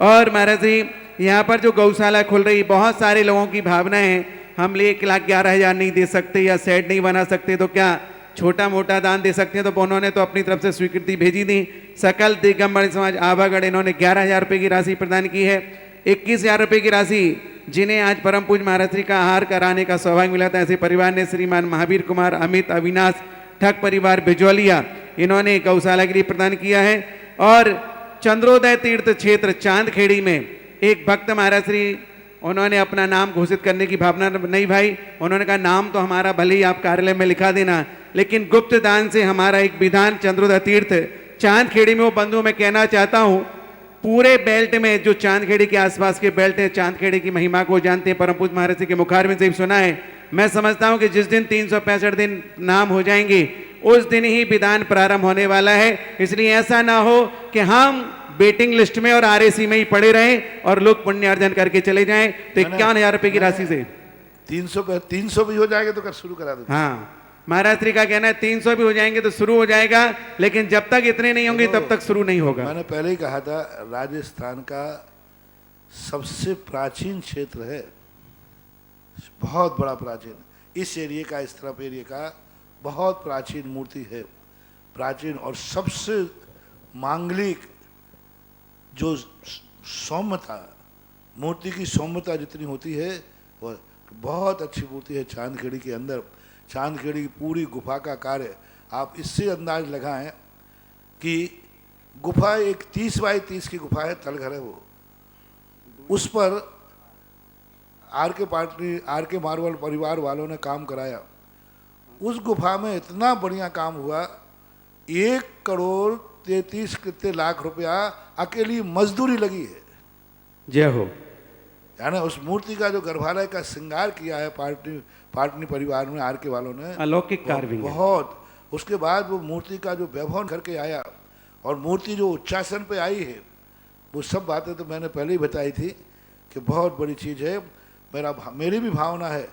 और महाराज जी यहाँ पर जो गौशाला खुल रही, बहुत सारे लोगों की भावना है, हम 1,11,000 नहीं दे सकते या सेट नहीं बना सकते, तो क्या छोटा मोटा दान दे सकते हैं। तो उन्होंने तो अपनी तरफ से स्वीकृति भेजी थी। सकल दिगंबर समाज आवागढ़, इन्होंने 11,000 रुपये की राशि प्रदान की है। 21,000 रुपये की राशि जिन्हें आज परम पूज्य महाराज श्री का आहार कराने का सौभाग्य मिला था, ऐसे परिवार ने श्रीमान महावीर कुमार, अमित, अविनाश ठग परिवार बिजौलिया, इन्होंने गौशाला के लिए प्रदान किया है। और चंद्रोदय तीर्थ क्षेत्र चांदखेड़ी में एक भक्त महाराज श्री, उन्होंने अपना नाम घोषित करने की भावना नहीं भाई, उन्होंने कहा नाम तो हमारा भले ही आप कार्यालय में लिखा देना, लेकिन गुप्त दान से हमारा एक विधान चंद्रोदय तीर्थ चांदखेड़ी में, वो बंधु मैं कहना चाहता हूँ, पूरे बेल्ट में जो चांदखेड़ी के आसपास के बेल्ट है, चांदखेड़ी की महिमा को जानते हैं, परम पूज्य महाराज जी के मुखारबिंद से सुना है। मैं समझता हूं कि जिस दिन 365 दिन नाम हो जाएंगे उस दिन ही विधान प्रारंभ होने वाला है। इसलिए ऐसा ना हो कि हम वेटिंग लिस्ट में और आरएसी में ही पड़े रहें और लोग पुण्यार्जन करके चले जाएं। तो 51,000 रुपए की राशि से 300 भी हो जाएगा तो कर शुरू करा दो। हाँ, महाराज श्री का कहना है 300 भी हो जाएंगे तो शुरू हो जाएगा, लेकिन जब तक इतने नहीं होंगे तब तक शुरू नहीं होगा। मैंने पहले ही कहा था, राजस्थान का सबसे प्राचीन क्षेत्र है, बहुत बड़ा प्राचीन, इस एरिया का, इस तरफ एरिया का बहुत प्राचीन मूर्ति है, प्राचीन और सबसे मांगलिक जो सौम्यता, मूर्ति की सौम्यता जितनी होती है वह बहुत अच्छी मूर्ति है चांदखेड़ी के अंदर। चांदखेड़ी की पूरी गुफा का कार्य आप इससे अंदाज लगाएं कि गुफा एक 30 बाई 30 की गुफा है, तलघर है वो, उस पर आर के मारवाल परिवार वालों ने काम कराया। उस गुफा में इतना बढ़िया काम हुआ, 1,33,00,000 रुपया अकेली मजदूरी लगी है। जय हो। यानी उस मूर्ति का जो गर्भालय का श्रृंगार किया है पाटनी परिवार में, आर के वालों ने, अलौकिक कार्य बहुत। उसके बाद वो मूर्ति का जो वैभव करके आया, और मूर्ति जो उच्चासन पे आई है, वो सब बातें तो मैंने पहले ही बताई थी कि बहुत बड़ी चीज़ है। मेरी भी भावना है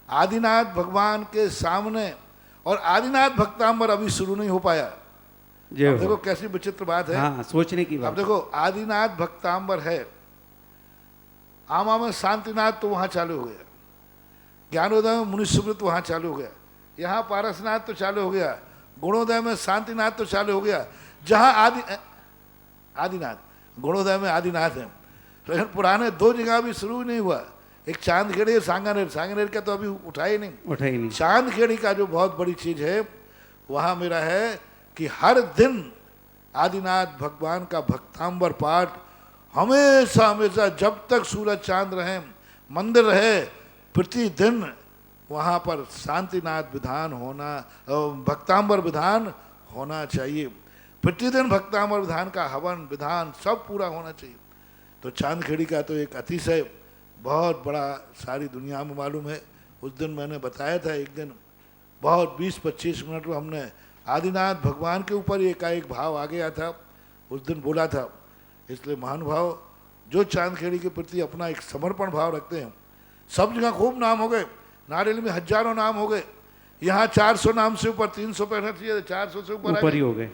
आदिनाथ भगवान के सामने, और आदिनाथ भक्तांबर अभी शुरू नहीं हो पाया। जय अब हो। देखो कैसी विचित्र बात है। हाँ, सोचने की अब बात। देखो आदिनाथ भक्तांबर है, आमा में शांतिनाथ तो वहाँ चालू हो गया, ज्ञानोदय में मुनिसुब्रत वहाँ चालू हो गया, यहाँ पारसनाथ तो चालू हो गया, गुणोदय में शांतिनाथ तो चालू हो गया। जहाँ आदिनाथ, गुणोदय में आदिनाथ है, लेकिन पुराने दो जगह भी शुरू नहीं हुआ। एक चांदखेड़ी और सांगानेर, सांगानेर का तो अभी उठा ही नहीं। उठा ही नहीं। चांदखेड़ी का जो बहुत बड़ी चीज है, वहाँ मेरा है कि हर दिन आदिनाथ भगवान का भक्तांबर पाठ हमेशा हमेशा जब तक सूरज चांद रहे, मंदिर रहे, प्रतिदिन वहाँ पर शांतिनाथ विधान होना, भक्तांबर विधान होना चाहिए। प्रतिदिन भक्तांबर विधान का हवन विधान सब पूरा होना चाहिए। तो चांदखेड़ी का तो एक अतिशय बहुत बड़ा सारी दुनिया में मालूम है। उस दिन मैंने बताया था, एक दिन बहुत 20-25 मिनट में हमने आदिनाथ भगवान के ऊपर एकाएक भाव आ गया था, उस दिन बोला था। इसलिए महानुभाव जो चांदखेड़ी के प्रति अपना एक समर्पण भाव रखते हैं, सब जगह खूब नाम हो गए, नारेल में हजारों नाम हो गए, यहाँ 400 नाम से ऊपर, 365 चाहिए 400 से ऊपर ही हो गए।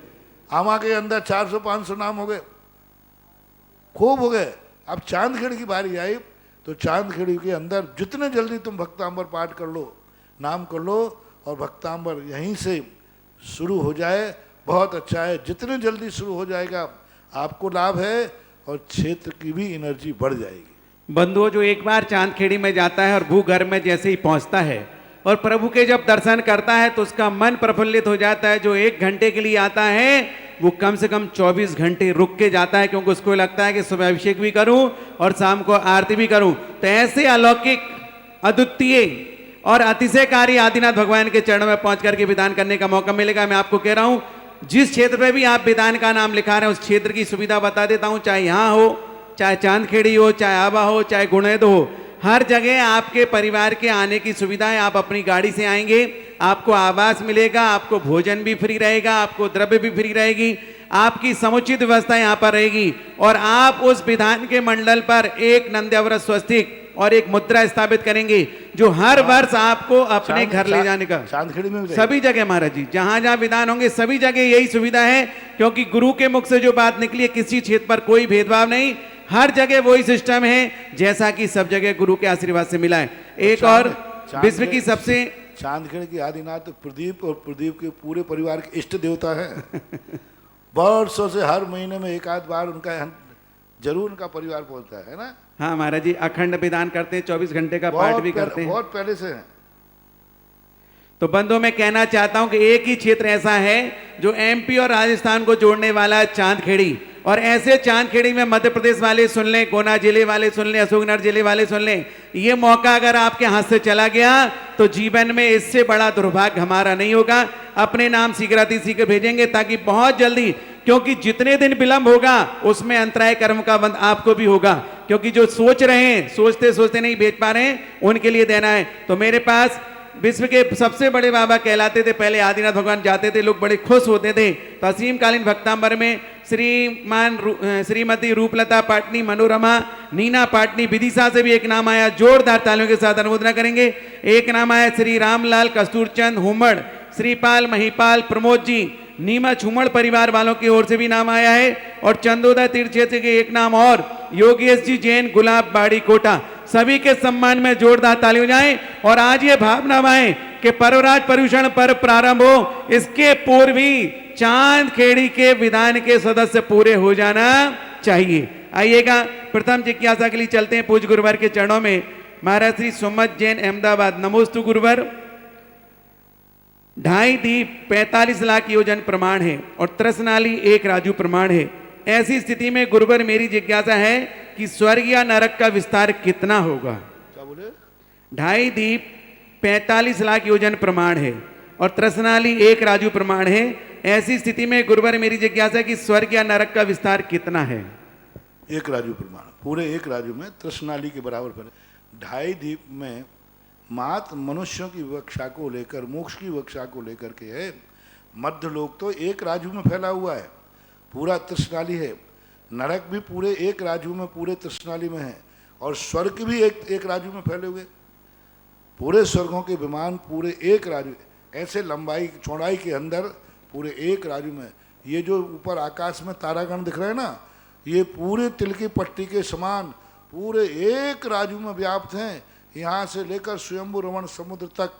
आमा के अंदर 400-500 नाम हो गए, खूब हो गए। अब चांदखेड़ी की बारी आई तो चांदखेड़ी के अंदर जितने जल्दी तुम भक्तांबर पाठ कर लो, नाम कर लो, और भक्तांबर यहीं से शुरू हो जाए, बहुत अच्छा है। जितने जल्दी शुरू हो जाएगा आपको लाभ है, और क्षेत्र की भी एनर्जी बढ़ जाएगी। बंधुओं, जो एक बार चांदखेड़ी में जाता है और भूगर्भ में जैसे ही पहुंचता है और प्रभु के जब दर्शन करता है तो उसका मन प्रफुल्लित हो जाता है। जो 1 घंटे के लिए आता है वो कम से कम 24 घंटे रुक के जाता है, क्योंकि उसको लगता है कि सुबह अभिषेक भी करूं और शाम को आरती भी करूं। तो ऐसे अलौकिक, अद्वितीय और अतिशयकारी आदिनाथ भगवान के चरणों में पहुंच करके विधान करने का मौका मिलेगा। मैं आपको कह रहा हूं, जिस क्षेत्र में भी आप विधान का नाम लिखा रहे हैं उस क्षेत्र की सुविधा बता देता हूं, चाहे यहाँ हो, चाहे चांदखेड़ी हो, चाहे आबा हो, चाहे गुणेद हो, हर जगह आपके परिवार के आने की सुविधा है। आप अपनी गाड़ी से आएंगे, आपको आवास मिलेगा, आपको भोजन भी फ्री रहेगा, आपको द्रव्य भी फ्री रहेगी, आपकी समुचित व्यवस्था यहाँ पर रहेगी। और आप उस विधान के मंडल पर एक नंद्याव्रत स्वस्तिक और एक मुद्रा स्थापित करेंगे, जो हर वर्ष आपको अपने घर ले जाने का, चांदखेड़ी में सभी जगह महाराज जी, जहां जहां विधान होंगे सभी जगह यही सुविधा है। क्योंकि गुरु के मुख से जो बात निकली है, किसी क्षेत्र पर कोई भेदभाव नहीं, हर जगह वही सिस्टम है जैसा कि सब जगह गुरु के आशीर्वाद से मिला है। एक और विश्व की सबसे, चांदखेड़ी की आदिनाथ तो प्रदीप, और प्रदीप के पूरे परिवार के इष्ट देवता है। वर्षों से हर महीने में एक आध बार उनका जरूर उनका परिवार पहुंचता है ना। हाँ महाराज जी, अखंड विधान करते हैं, 24 घंटे का पाठ भी करते हैं, बहुत पहले से है। तो बंधुओं, मैं कहना चाहता हूं कि एक ही क्षेत्र ऐसा है जो एमपी और राजस्थान को जोड़ने वाला है, चांदखेड़ी। और ऐसे चांदखेड़ी में मध्य प्रदेश वाले सुन लें, गुना जिले वाले सुन लें, अशोकनगर जिले वाले सुन लें। ये मौका अगर आपके हाथ से चला गया तो जीवन में इससे बड़ा दुर्भाग्य हमारा नहीं होगा। अपने नाम शीघ्र भेजेंगे, ताकि बहुत जल्दी, क्योंकि जितने दिन विलंब होगा उसमें अंतराय कर्म का बंध आपको भी होगा। क्योंकि जो सोच रहे हैं, सोचते सोचते नहीं भेज पा रहे हैं, उनके लिए देना है। तो मेरे पास विश्व के सबसे बड़े बाबा कहलाते थे पहले आदिनाथ भगवान, जाते थे लोग बड़े खुश होते थे। तो असीमकालीन भक्तांबर में श्रीमती रूपलता पाटनी, मनोरमा नीना पाटनी, विदिशा से भी एक नाम आया, जोरदार तालियों के साथ अनुमोदना करेंगे। एक नाम आया श्री रामलाल कस्तूरचंद हुमड़, श्रीपाल महिपाल प्रमोद जी, नीमच हुमड़ परिवार वालों की ओर से भी नाम आया है। और चंदोदा तीर्थ क्षेत्र के एक नाम और, योगेश जी जैन, गुलाब बाड़ी कोटा, सभी के सम्मान में जोरदार ताली हो जाए। और आज ये भावना आए कि पर्वराज पर्यूषण पर प्रारंभ हो, इसके पूर्व ही चांदखेड़ी के विधान के सदस्य पूरे हो जाना चाहिए। आइएगा, प्रथम जिज्ञासा के लिए चलते हैं पूज्य गुरुवर के चरणों में। महाराज श्री सुमत जैन, अहमदाबाद। नमोस्तु गुरुवर। 2.5 दीप 45 लाख योजन प्रमाण है और त्रसनाली 1 राजू प्रमाण है। ऐसी स्थिति में गुरुवर मेरी जिज्ञासा है कि स्वर्ग या नरक का विस्तार कितना होगा? क्या बोले? 2.5 दीप 45 लाख योजन प्रमाण है और त्रसनाली 1 राजू प्रमाण है। ऐसी स्थिति में गुरुवर मेरी जिज्ञासा है कि स्वर्ग या नरक का विस्तार कितना है? 1 राजू प्रमाण, पूरे 1 राजू में त्रसनाली के बराबर पर। 2.5 दीप में मात्र मनुष्यों की विवक्षा को लेकर, मोक्ष की विवक्षा को लेकर के है। मध्य लोक तो 1 राजू में फैला हुआ है, पूरा तृष्णाली है, नरक भी पूरे एक राजू में पूरे तृष्णाली में है, और स्वर्ग भी एक राजू में फैले हुए, पूरे स्वर्गों के विमान पूरे एक राजू, ऐसे लंबाई चौड़ाई के अंदर पूरे एक राजू में। ये जो ऊपर आकाश में तारागण दिख रहे हैं ना, ये पूरे तिल की पट्टी के समान पूरे एक राजू में व्याप्त हैं, यहाँ से लेकर स्वयंभू रमण समुद्र तक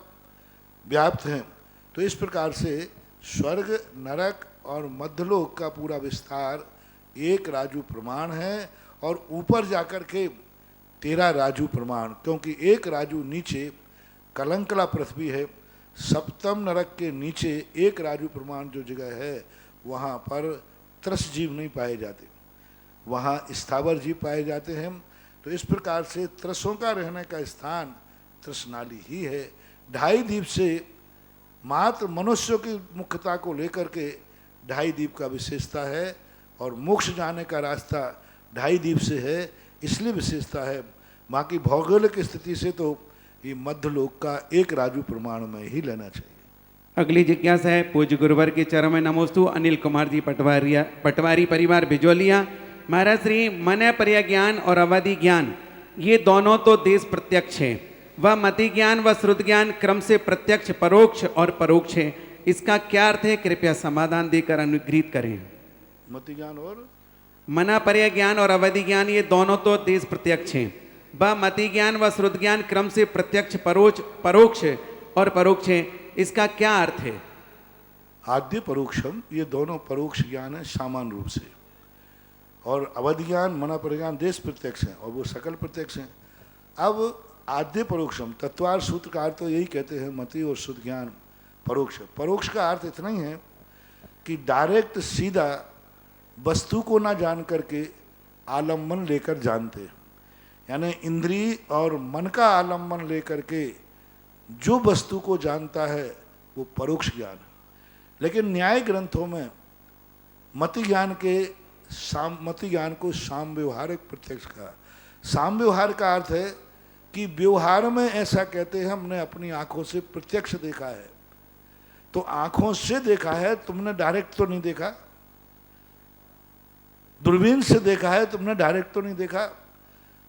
व्याप्त हैं। तो इस प्रकार से स्वर्ग, नरक और मध्यलोक का पूरा विस्तार एक राजू प्रमाण है, और ऊपर जाकर के 13 राजू प्रमाण, क्योंकि एक राजू नीचे कलंकला पृथ्वी है, सप्तम नरक के नीचे एक राजू प्रमाण जो जगह है वहाँ पर त्रस जीव नहीं पाए जाते, वहाँ स्थावर जीव पाए जाते हैं। तो इस प्रकार से त्रसों का रहने का स्थान तृष्णाली ही है। ढाई द्वीप से मात्र मनुष्यों की मुख्यता को लेकर के ढाई द्वीप का विशेषता है, और मोक्ष जाने का रास्ता ढाई द्वीप से है, इसलिए विशेषता है। बाकी भौगोलिक स्थिति से तो ये मध्यलोक का एक राजू प्रमाण में ही लेना चाहिए। अगली जिज्ञासा है पूज्य गुरुवर के चरण में नमोस्तु। अनिल कुमार जी पटवारी परिवार बिजोलिया। महाराज श्री मन पर्या ज्ञान और अवधि ज्ञान ये दोनों तो देश प्रत्यक्ष है, वह मति ज्ञान व श्रुत ज्ञान क्रम से प्रत्यक्ष परोक्ष और परोक्ष है, इसका क्या अर्थ है? कृपया समाधान देकर अनुग्रहित करें। मति ज्ञान और मना पर्या ज्ञान और अवधि ज्ञान ये दोनों तो देश प्रत्यक्ष हैं, व मति ज्ञान व श्रुत ज्ञान क्रम से प्रत्यक्ष परोक्ष और परोक्ष है, इसका क्या अर्थ है? आद्य परोक्षम ये दोनों परोक्ष ज्ञान है सामान्य रूप से, और अवधि ज्ञान मना परिज्ञान देश प्रत्यक्ष है, और वो सकल प्रत्यक्ष है। अब आद्य परोक्षम तत्वार सूत्रकार तो यही कहते हैं मति और शुद्ध ज्ञान परोक्ष। परोक्ष का अर्थ इतना ही है कि डायरेक्ट सीधा वस्तु को ना जान करके आलम्बन लेकर जानते, यानी इंद्रिय और मन का आलम्बन लेकर के जो वस्तु को जानता है वो परोक्ष ज्ञान है। लेकिन न्याय ग्रंथों में मति ज्ञान को साम व्यवहारिक प्रत्यक्ष का। साम व्यवहार का अर्थ है कि व्यवहार में ऐसा कहते हैं हमने अपनी आंखों से प्रत्यक्ष देखा है, तो आंखों से देखा है, तुमने डायरेक्ट तो नहीं देखा, दूरबीन से देखा है, तुमने डायरेक्ट तो नहीं देखा।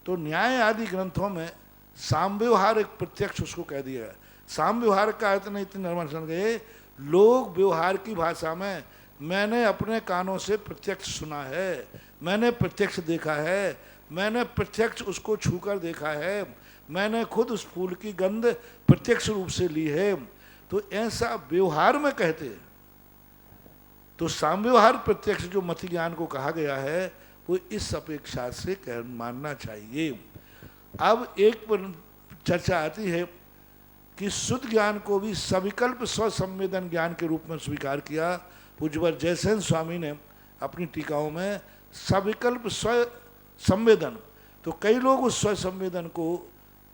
तो न्याय आदि ग्रंथों में साम व्यवहार एक प्रत्यक्ष उसको कह दिया है। साम व्यवहार का अर्थ नहीं इतनी नर्मन समझ गए, लोग व्यवहार की भाषा में मैंने अपने कानों से प्रत्यक्ष सुना है, मैंने प्रत्यक्ष देखा है, मैंने प्रत्यक्ष उसको छूकर देखा है, मैंने खुद उस फूल की गंध प्रत्यक्ष रूप से ली है, तो ऐसा व्यवहार में कहते हैं। तो साम व्यवहार प्रत्यक्ष जो मति ज्ञान को कहा गया है वो इस अपेक्षा से मानना चाहिए। अब एक पर चर्चा आती है कि शुद्ध ज्ञान को भी सविकल्प स्वसंवेदन ज्ञान के रूप में स्वीकार किया। पूज्यवर जयसेन स्वामी ने अपनी टीकाओं में सविकल्प स्व संवेदन, तो कई लोग उस स्व संवेदन को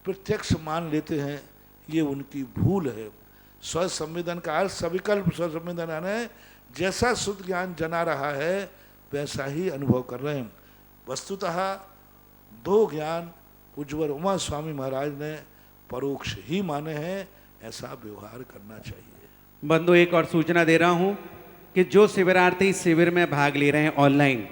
प्रत्यक्ष मान लेते हैं, ये उनकी भूल है। स्व संवेदन का अर्थ सविकल्प स्व संवेदन है, जैसा शुद्ध ज्ञान जना रहा है वैसा ही अनुभव कर रहे हैं। वस्तुतः दो ज्ञान पूज्यवर उमा स्वामी महाराज ने परोक्ष ही माने हैं, ऐसा व्यवहार करना चाहिए। बंधु एक और सूचना दे रहा हूं कि जो शिविरार्थी शिविर में भाग ले रहे हैं ऑनलाइन,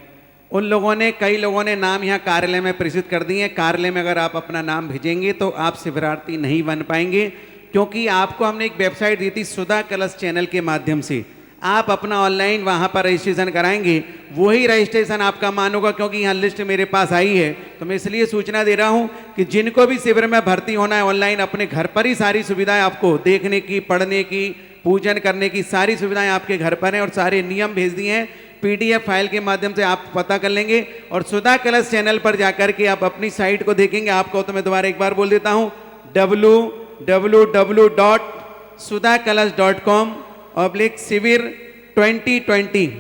उन लोगों ने कई लोगों ने नाम यहाँ कार्यालय में प्रेषित कर दिए हैं। कार्यालय में अगर आप अपना नाम भेजेंगे तो आप शिविरार्थी नहीं बन पाएंगे, क्योंकि आपको हमने एक वेबसाइट दी थी सुधा कलश चैनल के माध्यम से, आप अपना ऑनलाइन वहाँ पर रजिस्ट्रेशन कराएंगे, वही रजिस्ट्रेशन आपका मानोगा, क्योंकि यहाँ लिस्ट मेरे पास आई है। तो मैं इसलिए सूचना दे रहा हूँ कि जिनको भी शिविर में भर्ती होना है ऑनलाइन, अपने घर पर ही सारी सुविधाएं आपको देखने की, पढ़ने की, पूजन करने की सारी सुविधाएं आपके घर पर हैं, और सारे नियम भेज दिए हैं PDF फाइल के माध्यम से, आप पता कर लेंगे। और सुधा कलश चैनल पर जाकर के आप अपनी साइट को देखेंगे। आपको तो मैं दोबारा एक बार बोल देता हूँ, www.sudhakalash.com/शिविर 2020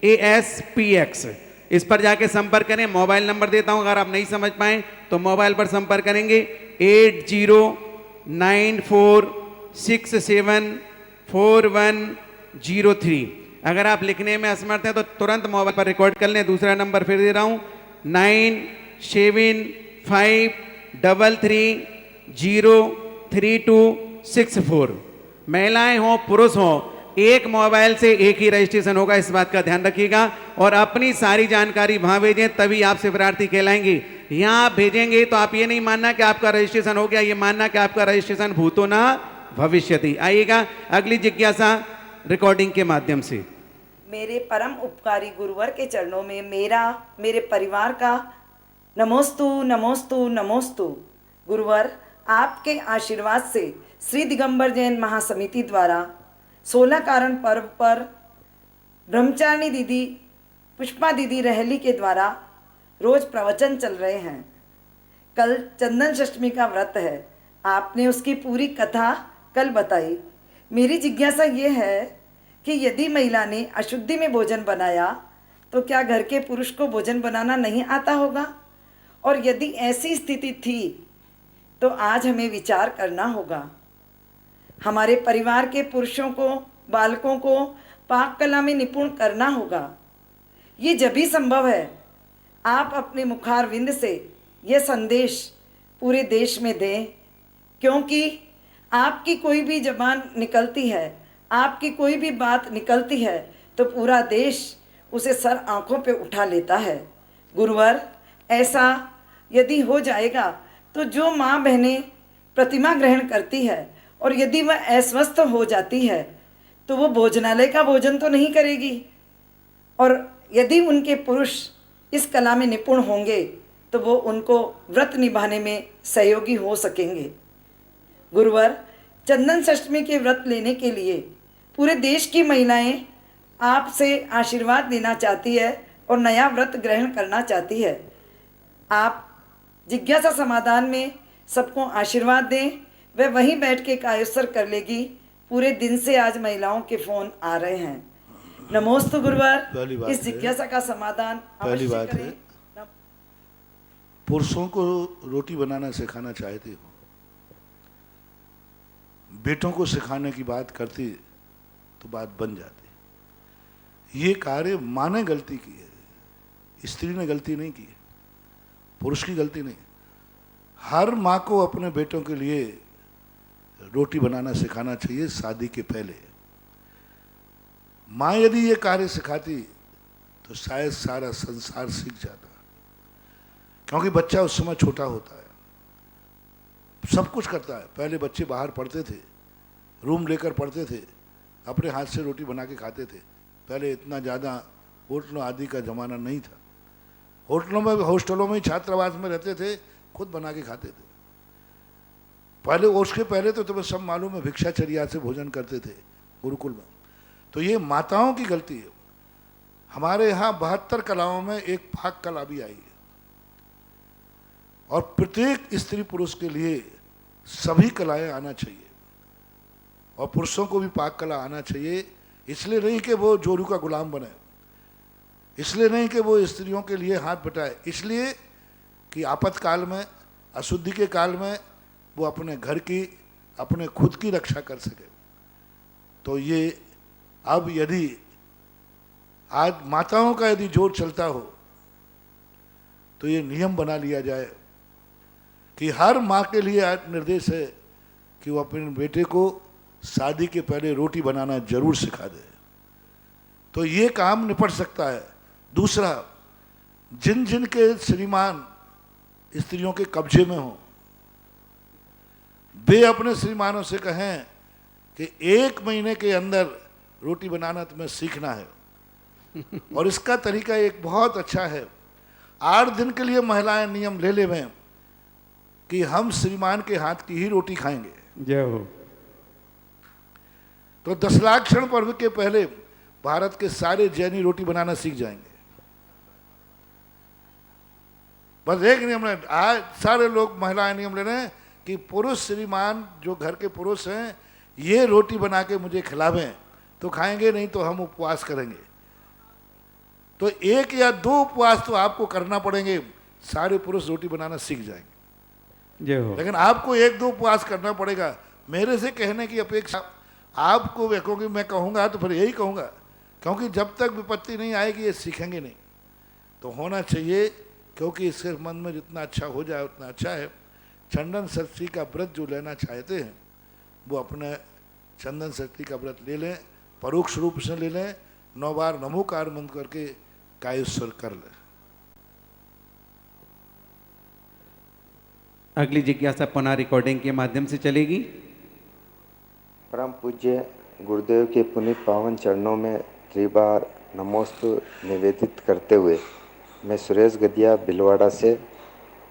ASPX, इस पर जाके संपर्क करें। मोबाइल नंबर देता हूं, अगर आप नहीं समझ पाए तो मोबाइल पर संपर्क करेंगे 8094674103। अगर आप लिखने में असमर्थ हैं तो तुरंत मोबाइल पर रिकॉर्ड कर लें। दूसरा नंबर फिर दे रहा हूं 9753303264। महिलाएं हों पुरुष हों, एक मोबाइल से एक ही रजिस्ट्रेशन होगा, इस बात का ध्यान रखिएगा। और अपनी सारी जानकारी वहां भेजें, तभी आप शिवरार्थी कहलाएंगे। यहां आप भेजेंगे तो आप ये नहीं मानना कि आपका रजिस्ट्रेशन हो गया, ये मानना कि आपका रजिस्ट्रेशन भूतो ना भविष्यति। आइएगा अगली जिज्ञासा रिकॉर्डिंग के माध्यम से। मेरे परम उपकारी गुरुवर के चरणों में मेरा, मेरे परिवार का नमोस्तु नमोस्तु नमोस्तु। गुरुवर, आपके आशीर्वाद से श्री दिगंबर जैन महासमिति द्वारा 16 कारण पर्व पर ब्रह्मचारिणी दीदी पुष्पा दीदी रहली के द्वारा रोज प्रवचन चल रहे हैं। कल चंदन षष्टमी का व्रत है, आपने उसकी पूरी कथा कल बताई। मेरी जिज्ञासा ये है कि यदि महिला ने अशुद्धि में भोजन बनाया तो क्या घर के पुरुष को भोजन बनाना नहीं आता होगा? और यदि ऐसी स्थिति थी तो आज हमें विचार करना होगा। हमारे परिवार के पुरुषों को, बालकों को पाक कला में निपुण करना होगा। ये जब भी संभव है आप अपने मुखारविंद से यह संदेश पूरे देश में दें, क्योंकि आपकी कोई भी जबान निकलती है, आपकी कोई भी बात निकलती है तो पूरा देश उसे सर आंखों पे उठा लेता है। गुरुवर, ऐसा यदि हो जाएगा तो जो माँ बहनें प्रतिमा ग्रहण करती है और यदि वह अस्वस्थ हो जाती है तो वो भोजनालय का भोजन तो नहीं करेगी, और यदि उनके पुरुष इस कला में निपुण होंगे तो वो उनको व्रत निभाने में सहयोगी हो सकेंगे। गुरुवर, चंदन षष्टमी के व्रत लेने के लिए पूरे देश की महिलाएं आपसे आशीर्वाद लेना चाहती है और नया व्रत ग्रहण करना चाहती है। आप जिज्ञासा समाधान में सबको आशीर्वाद दें, वह वहीं बैठ के कायोत्सर कर लेगी। पूरे दिन से आज महिलाओं के फोन आ रहे हैं। नमोस्तु गुरुवर, इस जिज्ञासा का समाधान पहली अवश्य बात है, करें। पुरुषों को रोटी बनाना सिखाना चाहते हो, बेटों को सिखाने की बात करती तो बात बन जाती। ये कार्य माँ ने गलती की है, स्त्री ने गलती नहीं की है, पुरुष की गलती नहीं। हर माँ को अपने बेटों के लिए रोटी बनाना सिखाना चाहिए शादी के पहले। माँ यदि ये कार्य सिखाती तो शायद सारा संसार सीख जाता, क्योंकि बच्चा उस समय छोटा होता है, सब कुछ करता है। पहले बच्चे बाहर पढ़ते थे, रूम लेकर पढ़ते थे, अपने हाथ से रोटी बना के खाते थे। पहले इतना ज़्यादा होटलों आदि का ज़माना नहीं था। हॉस्टलों में छात्रावास में रहते थे, खुद बना के खाते थे। पहले, उसके पहले तो तुम्हें सब मालूम है, भिक्षाचर्या से भोजन करते थे गुरुकुल में। तो ये माताओं की गलती है। हमारे यहाँ 72 कलाओं में एक पाक कला भी आई है, और प्रत्येक स्त्री पुरुष के लिए सभी कलाएं आना चाहिए, और पुरुषों को भी पाक कला आना चाहिए। इसलिए नहीं कि वो जोरू का गुलाम बने, इसलिए नहीं कि वो स्त्रियों के लिए हाथ बटाए, इसलिए कि आपातकाल में, अशुद्धि के काल में वो अपने घर की, अपने खुद की रक्षा कर सके। तो ये अब यदि आज माताओं का यदि जोर चलता हो तो ये नियम बना लिया जाए कि हर माँ के लिए आज निर्देश है कि वो अपने बेटे को शादी के पहले रोटी बनाना जरूर सिखा दे, तो ये काम निपट सकता है। दूसरा, जिन जिन के श्रीमान स्त्रियों के कब्जे में हो, वे अपने श्रीमानों से कहें कि 1 महीने के अंदर रोटी बनाना तुम्हें सीखना है। और इसका तरीका एक बहुत अच्छा है। 8 दिन के लिए महिलाएं नियम ले लें कि हम श्रीमान के हाथ की ही रोटी खाएंगे। जय हो। तो 10 लाक्षण पर्व के पहले भारत के सारे जैनी रोटी बनाना सीख जाएंगे। बस एक नियम है, आज सारे लोग महिलाएं नियम ले रहे हैं कि पुरुष श्रीमान जो घर के पुरुष हैं ये रोटी बना के मुझे खिलावें तो खाएंगे, नहीं तो हम उपवास करेंगे। तो 1 या 2 उपवास तो आपको करना पड़ेंगे, सारे पुरुष रोटी बनाना सीख जाएंगे। जय हो। लेकिन आपको 1-2 उपवास करना पड़ेगा। मेरे से कहने की अपेक्षा आपको, क्योंकि मैं कहूँगा तो फिर यही कहूँगा, क्योंकि जब तक विपत्ति नहीं आएगी ये सीखेंगे नहीं। तो होना चाहिए, क्योंकि इसके मन में जितना अच्छा हो जाए उतना अच्छा है। चंदन षष्ठी का व्रत जो लेना चाहते हैं वो अपने चंदन षष्ठी का व्रत ले लें, परोक्ष रूप से ले लें, 9 बार नमोकार मंत्र करके कायेश्वर कर लें। अगली जिज्ञासा पुनः रिकॉर्डिंग के माध्यम से चलेगी। परम पूज्य गुरुदेव के पुनीत पावन चरणों में त्रिबार नमोस्तु निवेदित करते हुए मैं सुरेश गदिया भिलवाड़ा से।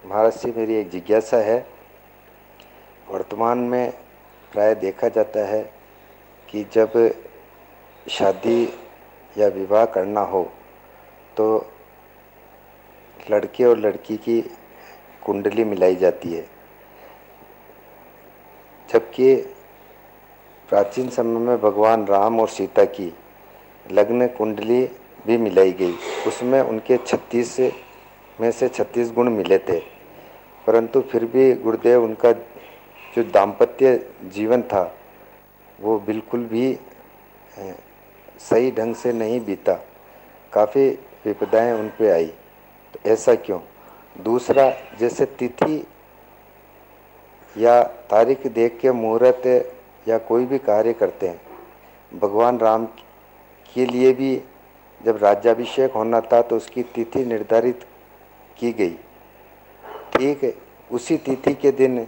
महाराज से मेरी एक जिज्ञासा है। वर्तमान में प्राय देखा जाता है कि जब शादी या विवाह करना हो तो लड़के और लड़की की कुंडली मिलाई जाती है, जबकि प्राचीन समय में भगवान राम और सीता की लग्न कुंडली भी मिलाई गई। उसमें उनके 36 में से 36 गुण मिले थे, परंतु फिर भी गुरुदेव उनका जो दाम्पत्य जीवन था वो बिल्कुल भी सही ढंग से नहीं बीता, काफ़ी विपदाएं उन पे आई। तो ऐसा क्यों? दूसरा, जैसे तिथि या तारीख देख के मुहूर्त या कोई भी कार्य करते हैं, भगवान राम के लिए भी जब राज्याभिषेक होना था तो उसकी तिथि निर्धारित की गई, ठीक है, उसी तिथि के दिन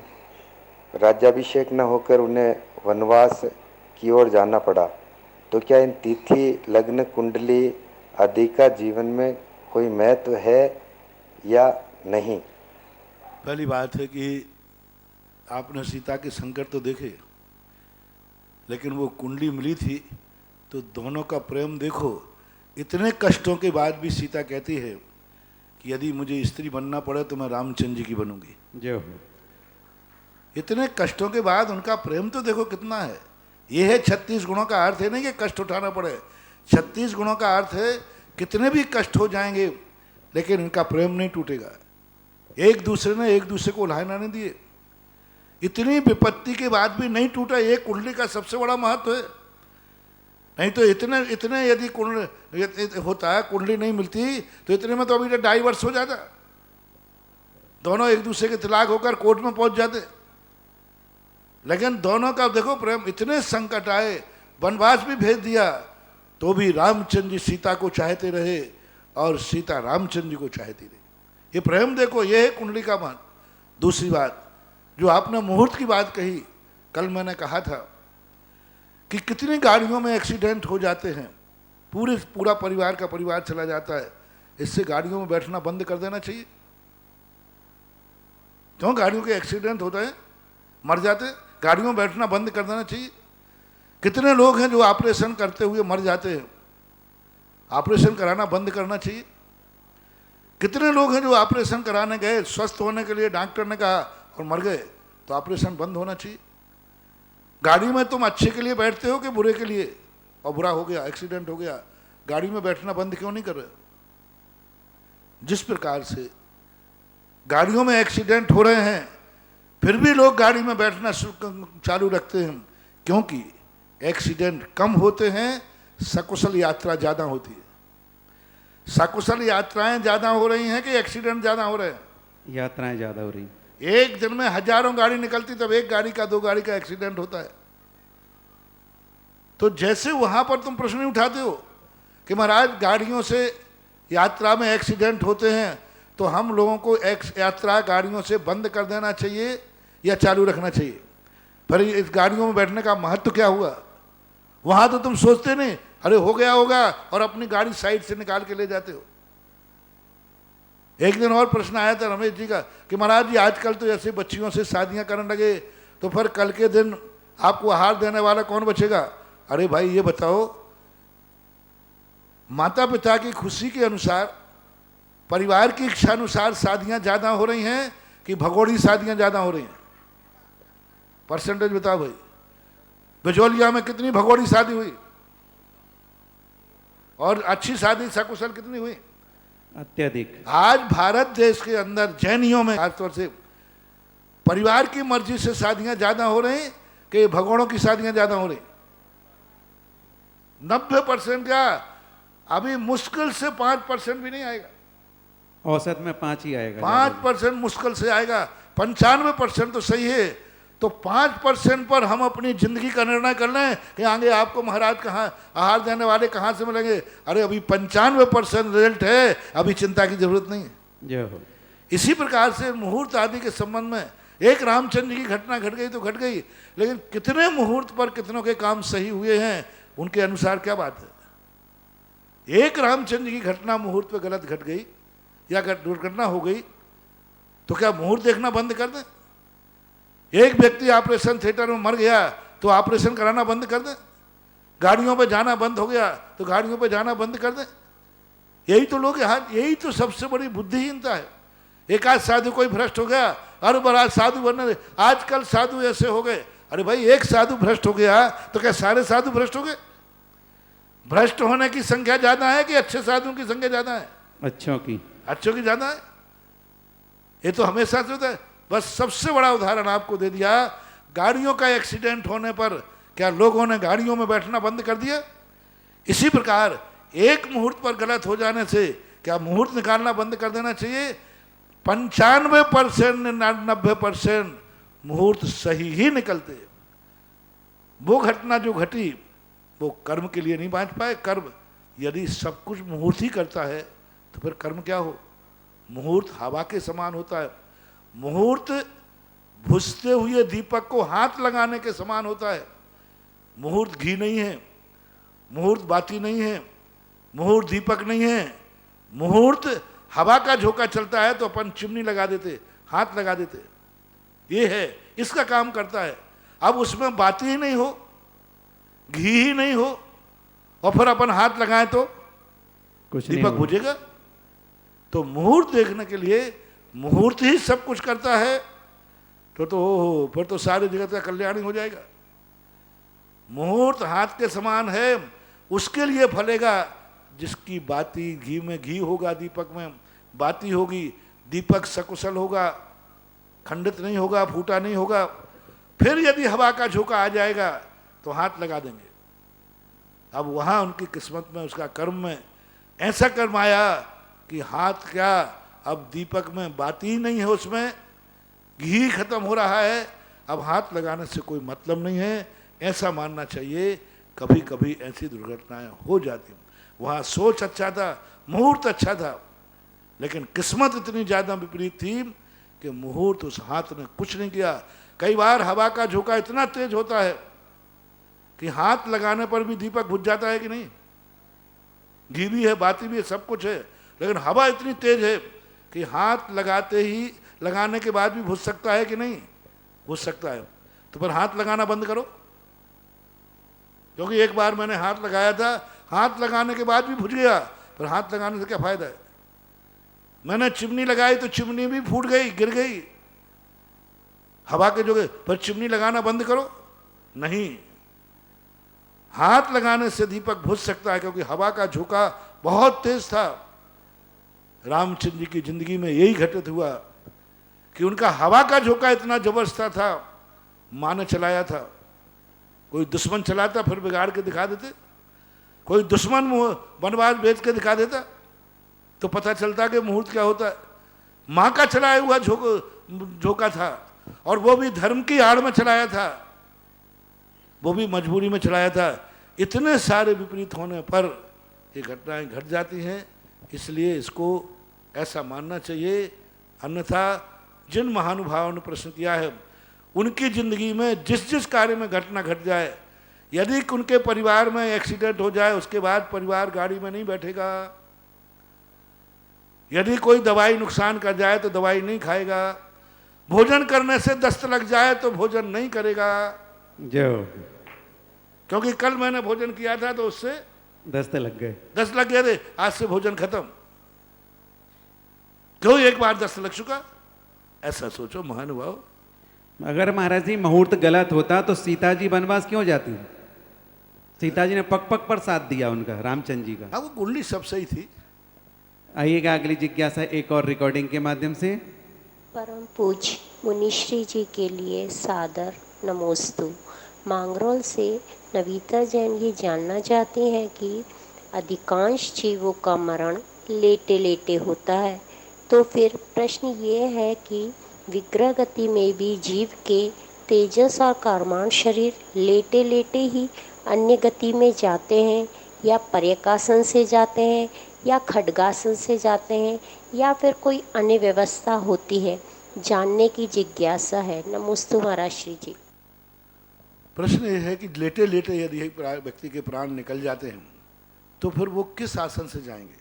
राज्याभिषेक न होकर उन्हें वनवास की ओर जाना पड़ा। तो क्या इन तिथि, लग्न, कुंडली आदि का जीवन में कोई महत्व है या नहीं? पहली बात है कि आपने सीता के संकट तो देखे, लेकिन वो कुंडली मिली थी तो दोनों का प्रेम देखो। इतने कष्टों के बाद भी सीता कहती है कि यदि मुझे स्त्री बनना पड़े तो मैं रामचंद्र जी की बनूंगी। जो हो। इतने कष्टों के बाद उनका प्रेम तो देखो कितना है। ये है 36 गुणों का अर्थ है नहीं कि कष्ट उठाना पड़े। 36 गुणों का अर्थ है कितने भी कष्ट हो जाएंगे लेकिन इनका प्रेम नहीं टूटेगा। एक दूसरे ने एक दूसरे को उल्हाना नहीं दिए। इतनी विपत्ति के बाद भी नहीं टूटा। ये कुंडली का सबसे बड़ा महत्व है। नहीं तो इतने इतने यदि कुंडली होता है, कुंडली नहीं मिलती तो इतने में तो अभी डाइवर्स हो जाता, दोनों एक दूसरे के तलाक होकर कोर्ट में पहुंच जाते। लेकिन दोनों का देखो प्रेम। इतने संकट आए, वनवास भी भेज दिया तो भी रामचंद्र जी सीता को चाहते रहे और सीता रामचंद्र जी को चाहती रही। ये प्रेम देखो, ये है कुंडली का मान। दूसरी बात, जो आपने मुहूर्त की बात कही, कल मैंने कहा था कि कितनी गाड़ियों में एक्सीडेंट हो जाते हैं, पूरा परिवार का परिवार चला जाता है। इससे गाड़ियों में बैठना बंद कर देना चाहिए। क्यों गाड़ियों के एक्सीडेंट होते हैं, मर जाते, गाड़ियों में बैठना बंद कर देना चाहिए। कितने लोग हैं जो ऑपरेशन करते हुए मर जाते हैं, ऑपरेशन कराना बंद करना चाहिए। कितने लोग हैं जो ऑपरेशन कराने गए, स्वस्थ होने के लिए डॉक्टर ने कहा और मर गए, तो ऑपरेशन बंद होना चाहिए। गाड़ी में तुम अच्छे के लिए बैठते हो कि बुरे के लिए, और बुरा हो गया, एक्सीडेंट हो गया, गाड़ी में बैठना बंद क्यों नहीं कर रहे? जिस प्रकार से गाड़ियों में एक्सीडेंट हो रहे हैं फिर भी लोग गाड़ी में बैठना चालू रखते हैं, क्योंकि एक्सीडेंट कम होते हैं, सकुशल यात्रा ज़्यादा होती है। सकुशल यात्राएं ज़्यादा हो रही हैं कि एक्सीडेंट ज़्यादा हो रहे हैं? यात्राएं ज़्यादा हो रही। एक दिन में हजारों गाड़ी निकलती तब एक गाड़ी का, 2 गाड़ी का एक्सीडेंट होता है। तो जैसे वहां पर तुम प्रश्न उठाते हो कि महाराज गाड़ियों से यात्रा में एक्सीडेंट होते हैं, तो हम लोगों को यात्रा गाड़ियों से बंद कर देना चाहिए या चालू रखना चाहिए? फिर इस गाड़ियों में बैठने का महत्व क्या हुआ? वहां तो तुम सोचते नहीं, अरे हो गया होगा, और अपनी गाड़ी साइड से निकाल के ले जाते हो। एक दिन और प्रश्न आया था रमेश जी का कि महाराज जी आजकल तो ऐसे बच्चियों से शादियां करने लगे, तो फिर कल के दिन आपको आहार देने वाला कौन बचेगा? अरे भाई ये बताओ, माता पिता की खुशी के अनुसार, परिवार की इच्छा अनुसार शादियां ज्यादा हो रही हैं कि भगोड़ी शादियां ज्यादा हो रही हैं? परसेंटेज बताओ भाई। बिजौलिया में कितनी भगोड़ी शादी हुई और अच्छी शादी सकुशल कितनी हुई? अत्यधिक। आज भारत देश के अंदर जैनियों में खासतौर से परिवार की मर्जी से शादियां ज्यादा हो रही कि भगोड़ों की शादियां ज्यादा हो रही? 90% क्या, अभी मुश्किल से 5% भी नहीं आएगा। औसत में 5 ही आएगा। 5% मुश्किल से आएगा। 95% तो सही है। तो 5% पर हम अपनी जिंदगी का निर्णय कर लें कि आगे आपको महाराज कहाँ आहार देने वाले कहाँ से मिलेंगे। अरे अभी 95% रिजल्ट है, अभी चिंता की जरूरत नहीं है। जय हो। इसी प्रकार से मुहूर्त आदि के संबंध में एक रामचंद्र जी की घटना घट गई तो घट गई, लेकिन कितने मुहूर्त पर कितनों के काम सही हुए हैं उनके अनुसार क्या बात है। एक रामचंद्र की घटना मुहूर्त पर गलत घट गई या दुर्घटना हो गई तो क्या मुहूर्त देखना बंद कर दें? एक व्यक्ति ऑपरेशन थिएटर में मर गया तो ऑपरेशन कराना बंद कर दें? गाड़ियों पे जाना बंद हो गया तो गाड़ियों पे जाना बंद कर दें? यही तो लोग यहाँ, यही तो सबसे बड़ी बुद्धिहीनता है। एक आध साधु कोई भ्रष्ट हो गया, अरे बड़ा साधु बनने, आजकल साधु ऐसे हो गए। अरे भाई एक साधु भ्रष्ट हो गया तो क्या सारे साधु भ्रष्ट हो गए? भ्रष्ट होने की संख्या ज्यादा है कि अच्छे साधुओं की संख्या ज्यादा है? अच्छों की ज्यादा है। ये तो हमेशा से होता है। बस सबसे बड़ा उदाहरण आपको दे दिया, गाड़ियों का एक्सीडेंट होने पर क्या लोगों ने गाड़ियों में बैठना बंद कर दिया? इसी प्रकार एक मुहूर्त पर गलत हो जाने से क्या मुहूर्त निकालना बंद कर देना चाहिए? 95% 90% मुहूर्त सही ही निकलते। वो घटना जो घटी वो कर्म के लिए नहीं बांच पाए। कर्म यदि सब कुछ मुहूर्त ही करता है तो फिर कर्म क्या हो? मुहूर्त हवा के समान होता है। मुहूर्त बुझते हुए दीपक को हाथ लगाने के समान होता है। मुहूर्त घी नहीं है, मुहूर्त बाती नहीं है, मुहूर्त दीपक नहीं है। मुहूर्त हवा का झोंका चलता है तो अपन चिमनी लगा देते, हाथ लगा देते। ये है, इसका काम करता है। अब उसमें बाती ही नहीं हो, घी ही नहीं हो और फिर अपन हाथ लगाएं तो दीपक बुझेगा? तो मुहूर्त देखने के लिए मुहूर्त ही सब कुछ करता है तो हो फिर तो सारे जगत का कल्याण ही हो जाएगा। मुहूर्त हाथ के समान है, उसके लिए फलेगा जिसकी बाती घी में घी होगा, दीपक में बाती होगी, दीपक सकुशल होगा, खंडित नहीं होगा, फूटा नहीं होगा। फिर यदि हवा का झोंका आ जाएगा तो हाथ लगा देंगे। अब वहाँ उनकी किस्मत में, उसका कर्म में ऐसा कर्म आया कि हाथ क्या, अब दीपक में बाती ही नहीं है, उसमें घी खत्म हो रहा है। अब हाथ लगाने से कोई मतलब नहीं है, ऐसा मानना चाहिए। कभी कभी ऐसी दुर्घटनाएं हो जाती। वहाँ सोच अच्छा था, मुहूर्त अच्छा था, लेकिन किस्मत इतनी ज़्यादा विपरीत थी कि मुहूर्त उस हाथ ने कुछ नहीं किया। कई बार हवा का झोंका इतना तेज होता है कि हाथ लगाने पर भी दीपक बुझ जाता है कि नहीं? घी भी है, बाती भी है, सब कुछ है, लेकिन हवा इतनी तेज है कि हाथ लगाते ही, लगाने के बाद भी बुझ सकता है कि नहीं? बुझ सकता है। तो फिर हाथ लगाना बंद करो। क्योंकि एक बार मैंने हाथ लगाया था, हाथ लगाने के बाद भी बुझ गया, फिर हाथ लगाने से क्या फायदा है? मैंने चिमनी लगाई तो चिमनी भी फूट गई, गिर गई हवा के जोगे। पर चिमनी लगाना बंद करो? नहीं, हाथ लगाने से दीपक बुझ सकता है, क्योंकि हवा का झोंका बहुत तेज था। रामचंद्र जी की जिंदगी में यही घटित हुआ कि उनका हवा का झोंका इतना जबरदस्त था, माँ ने चलाया था। कोई दुश्मन चलाता फिर बिगाड़ के दिखा देते, कोई दुश्मन वनवास भेज के दिखा देता तो पता चलता कि मुहूर्त क्या होता है। माँ का चलाया हुआ झोंका था, और वो भी धर्म की आड़ में चलाया था, वो भी मजबूरी में चलाया था। इतने सारे विपरीत होने पर ये घटनाएं घट जाती हैं। इसलिए इसको ऐसा मानना चाहिए। अन्यथा जिन महानुभावों ने प्रश्न किया है, उनकी जिंदगी में जिस जिस कार्य में घटना घट जाए, यदि उनके परिवार में एक्सीडेंट हो जाए, उसके बाद परिवार गाड़ी में नहीं बैठेगा। यदि कोई दवाई नुकसान कर जाए तो दवाई नहीं खाएगा। भोजन करने से दस्त लग जाए तो भोजन नहीं करेगा। क्योंकि कल मैंने भोजन किया था तो उससे दस्त लग गए, दस्त लग गए थे, आज से भोजन खत्म। क्यों? एक बार दस्त लग चुका। ऐसा सोचो महानुभाव। अगर महाराज जी मुहूर्त गलत होता तो सीता जी वनवास क्यों जाती? सीता जी ने पग पग पर साथ दिया उनका, रामचंद्र जी का। हाँ, वो कुंडली सब सही थी। आइएगा अगली जिज्ञासा एक और रिकॉर्डिंग के माध्यम से। परम पूज्य मुनिश्री जी के लिए सादर नमोस्तु। मांगरोल से नविता जैन ये जानना चाहती हैं कि अधिकांश जीवों का मरण लेटे लेटे होता है, तो फिर प्रश्न ये है कि विग्रह गति में भी जीव के तेजस और कर्मांश शरीर लेटे लेटे ही अन्य गति में जाते हैं, या पर्यकासन से जाते हैं, या खड्गासन से जाते हैं, या फिर कोई अन्य व्यवस्था होती है, जानने की जिज्ञासा है। नमोस्तु महाराज श्री जी। प्रश्न ये है कि लेटे लेटे यदि व्यक्ति के प्राण निकल जाते हैं तो फिर वो किस आसन से जाएंगे?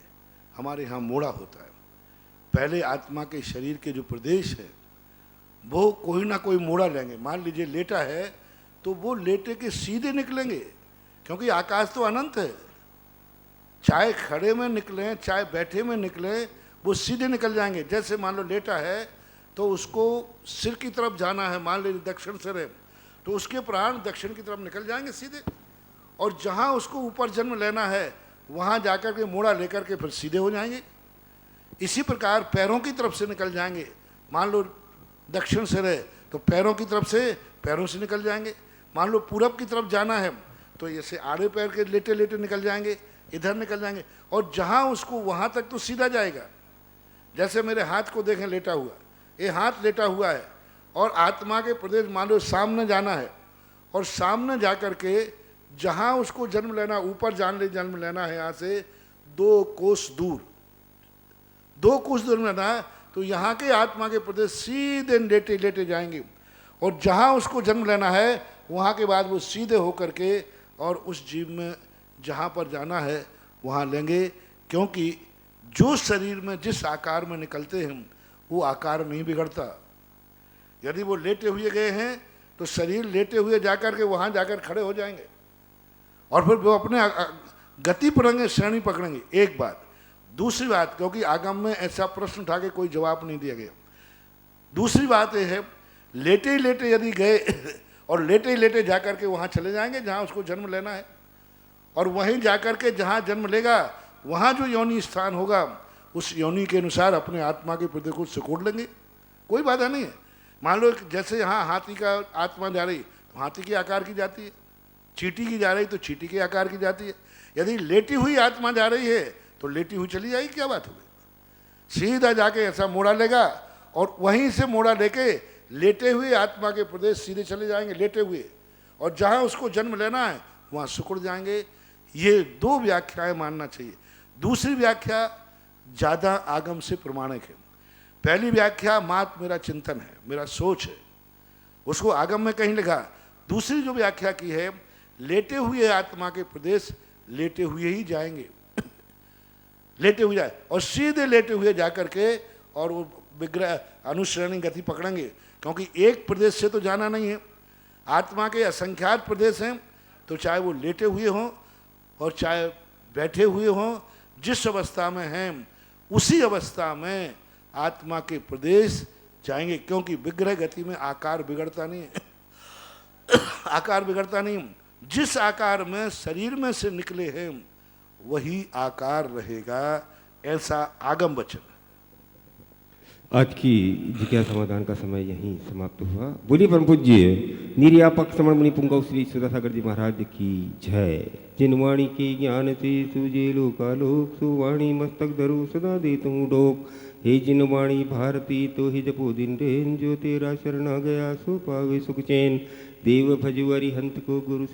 हमारे यहाँ मोड़ा होता है। पहले आत्मा के शरीर के जो प्रदेश है वो कोई ना कोई मोड़ा लेंगे। मान लीजिए लेटा है तो वो लेटे के सीधे निकलेंगे, क्योंकि आकाश तो अनंत है। चाहे खड़े में निकलें चाहे बैठे में निकलें, वो सीधे निकल जाएंगे। जैसे मान लो लेटा है तो उसको सिर की तरफ जाना है, मान लीजिए दक्षिण सिर है, तो उसके प्राण दक्षिण की तरफ निकल जाएंगे सीधे। और जहाँ उसको ऊपर जन्म लेना है वहाँ जाकर के मोड़ा लेकर के फिर सीधे हो जाएंगे। इसी प्रकार पैरों की तरफ से निकल जाएंगे। मान लो दक्षिण सिर है तो पैरों की तरफ से पैरों से निकल जाएंगे। मान लो पूरब की तरफ जाना है तो ऐसे आड़े पैर के लेटे लेटे निकल जाएंगे, इधर निकल जाएंगे। और जहाँ उसको वहाँ तक तो सीधा जाएगा। जैसे मेरे हाथ को देखें लेटा हुआ, ये हाथ लेटा हुआ है और आत्मा के प्रदेश मान लो सामने जाना है, और सामने जा कर के जहाँ उसको जन्म लेना, ऊपर जन्म लेना है, यहाँ से 2 कोस दूर, 2 कोस दूर में लेना है, तो यहाँ के आत्मा के प्रदेश सीधे लेटे लेटे जाएंगे। और जहाँ उसको जन्म लेना है वहाँ के बाद वो सीधे होकर के और उस जीव में जहाँ पर जाना है वहाँ लेंगे। क्योंकि जो शरीर में जिस आकार में निकलते हैं वो आकार नहीं बिगड़ता। यदि वो लेटे हुए गए हैं तो शरीर लेटे हुए जाकर के वहाँ जाकर खड़े हो जाएंगे और फिर वो अपने गति पकड़ेंगे, श्रेणी पकड़ेंगे। एक बात। दूसरी बात, क्योंकि आगम में ऐसा प्रश्न उठा के कोई जवाब नहीं दिया गया। दूसरी बात यह है, लेटे ही लेटे यदि गए और लेटे ही लेटे जाकर के वहाँ चले जाएंगे जहाँ उसको जन्म लेना है, और वहीं जाकर के जहाँ जन्म लेगा वहाँ जो योनि स्थान होगा उस योनि के अनुसार अपने आत्मा के प्रति को सिकोड़ लेंगे। कोई बाधा नहीं है। मान लो जैसे यहाँ हाथी का आत्मा जा रही तो हाथी के आकार की जाती है, चींटी की जा रही तो चींटी के आकार की जाती है। यदि लेटी हुई आत्मा जा रही है तो लेटी हुई चली जाएगी, क्या बात हो गई। सीधा जाके ऐसा मोड़ा लेगा और वहीं से मोड़ा लेके लेटे हुए आत्मा के प्रदेश सीधे चले जाएंगे लेटे हुए, और जहाँ उसको जन्म लेना है वहाँ सिकुड़ जाएंगे। ये 2 व्याख्याएं मानना चाहिए। दूसरी व्याख्या ज़्यादा आगम से प्रमाणिक है। पहली व्याख्या मात्र मेरा चिंतन है, मेरा सोच है, उसको आगम में कहीं लिखा। दूसरी जो व्याख्या की है, लेटे हुए आत्मा के प्रदेश लेटे हुए ही जाएंगे लेटे हुए जाए और सीधे लेटे हुए जाकर के और वो विग्रह अनुश्रेणी गति पकड़ेंगे। क्योंकि एक प्रदेश से तो जाना नहीं है, आत्मा के असंख्यात प्रदेश हैं, तो चाहे वो लेटे हुए हों और चाहे बैठे हुए हों, जिस अवस्था में हैं उसी अवस्था में आत्मा के प्रदेश जाएंगे। क्योंकि विग्रह गति में आकार बिगड़ता नहीं है आकार बिगड़ता नहीं। जिस आकार में शरीर में से निकले हैं वही आकार रहेगा, ऐसा आगम वचन। आज की जिज्ञासा समाधान का समय यहीं समाप्त हुआ। बोलिए परम पूज्य निर्यापक श्रवण मुनि पुंगव श्री सुधासागर जी महाराज की जय। जिन वाणी के ज्ञान से सूझे लोकालोक, सुवाणी मस्तक धरो सदा दे तू डोक। हे जिन वाणी भारती तो ही जपो दिन रेन, जो तेरा शरण गया सो पावे सुख चैन। देव भजु अरिहंत को गुरु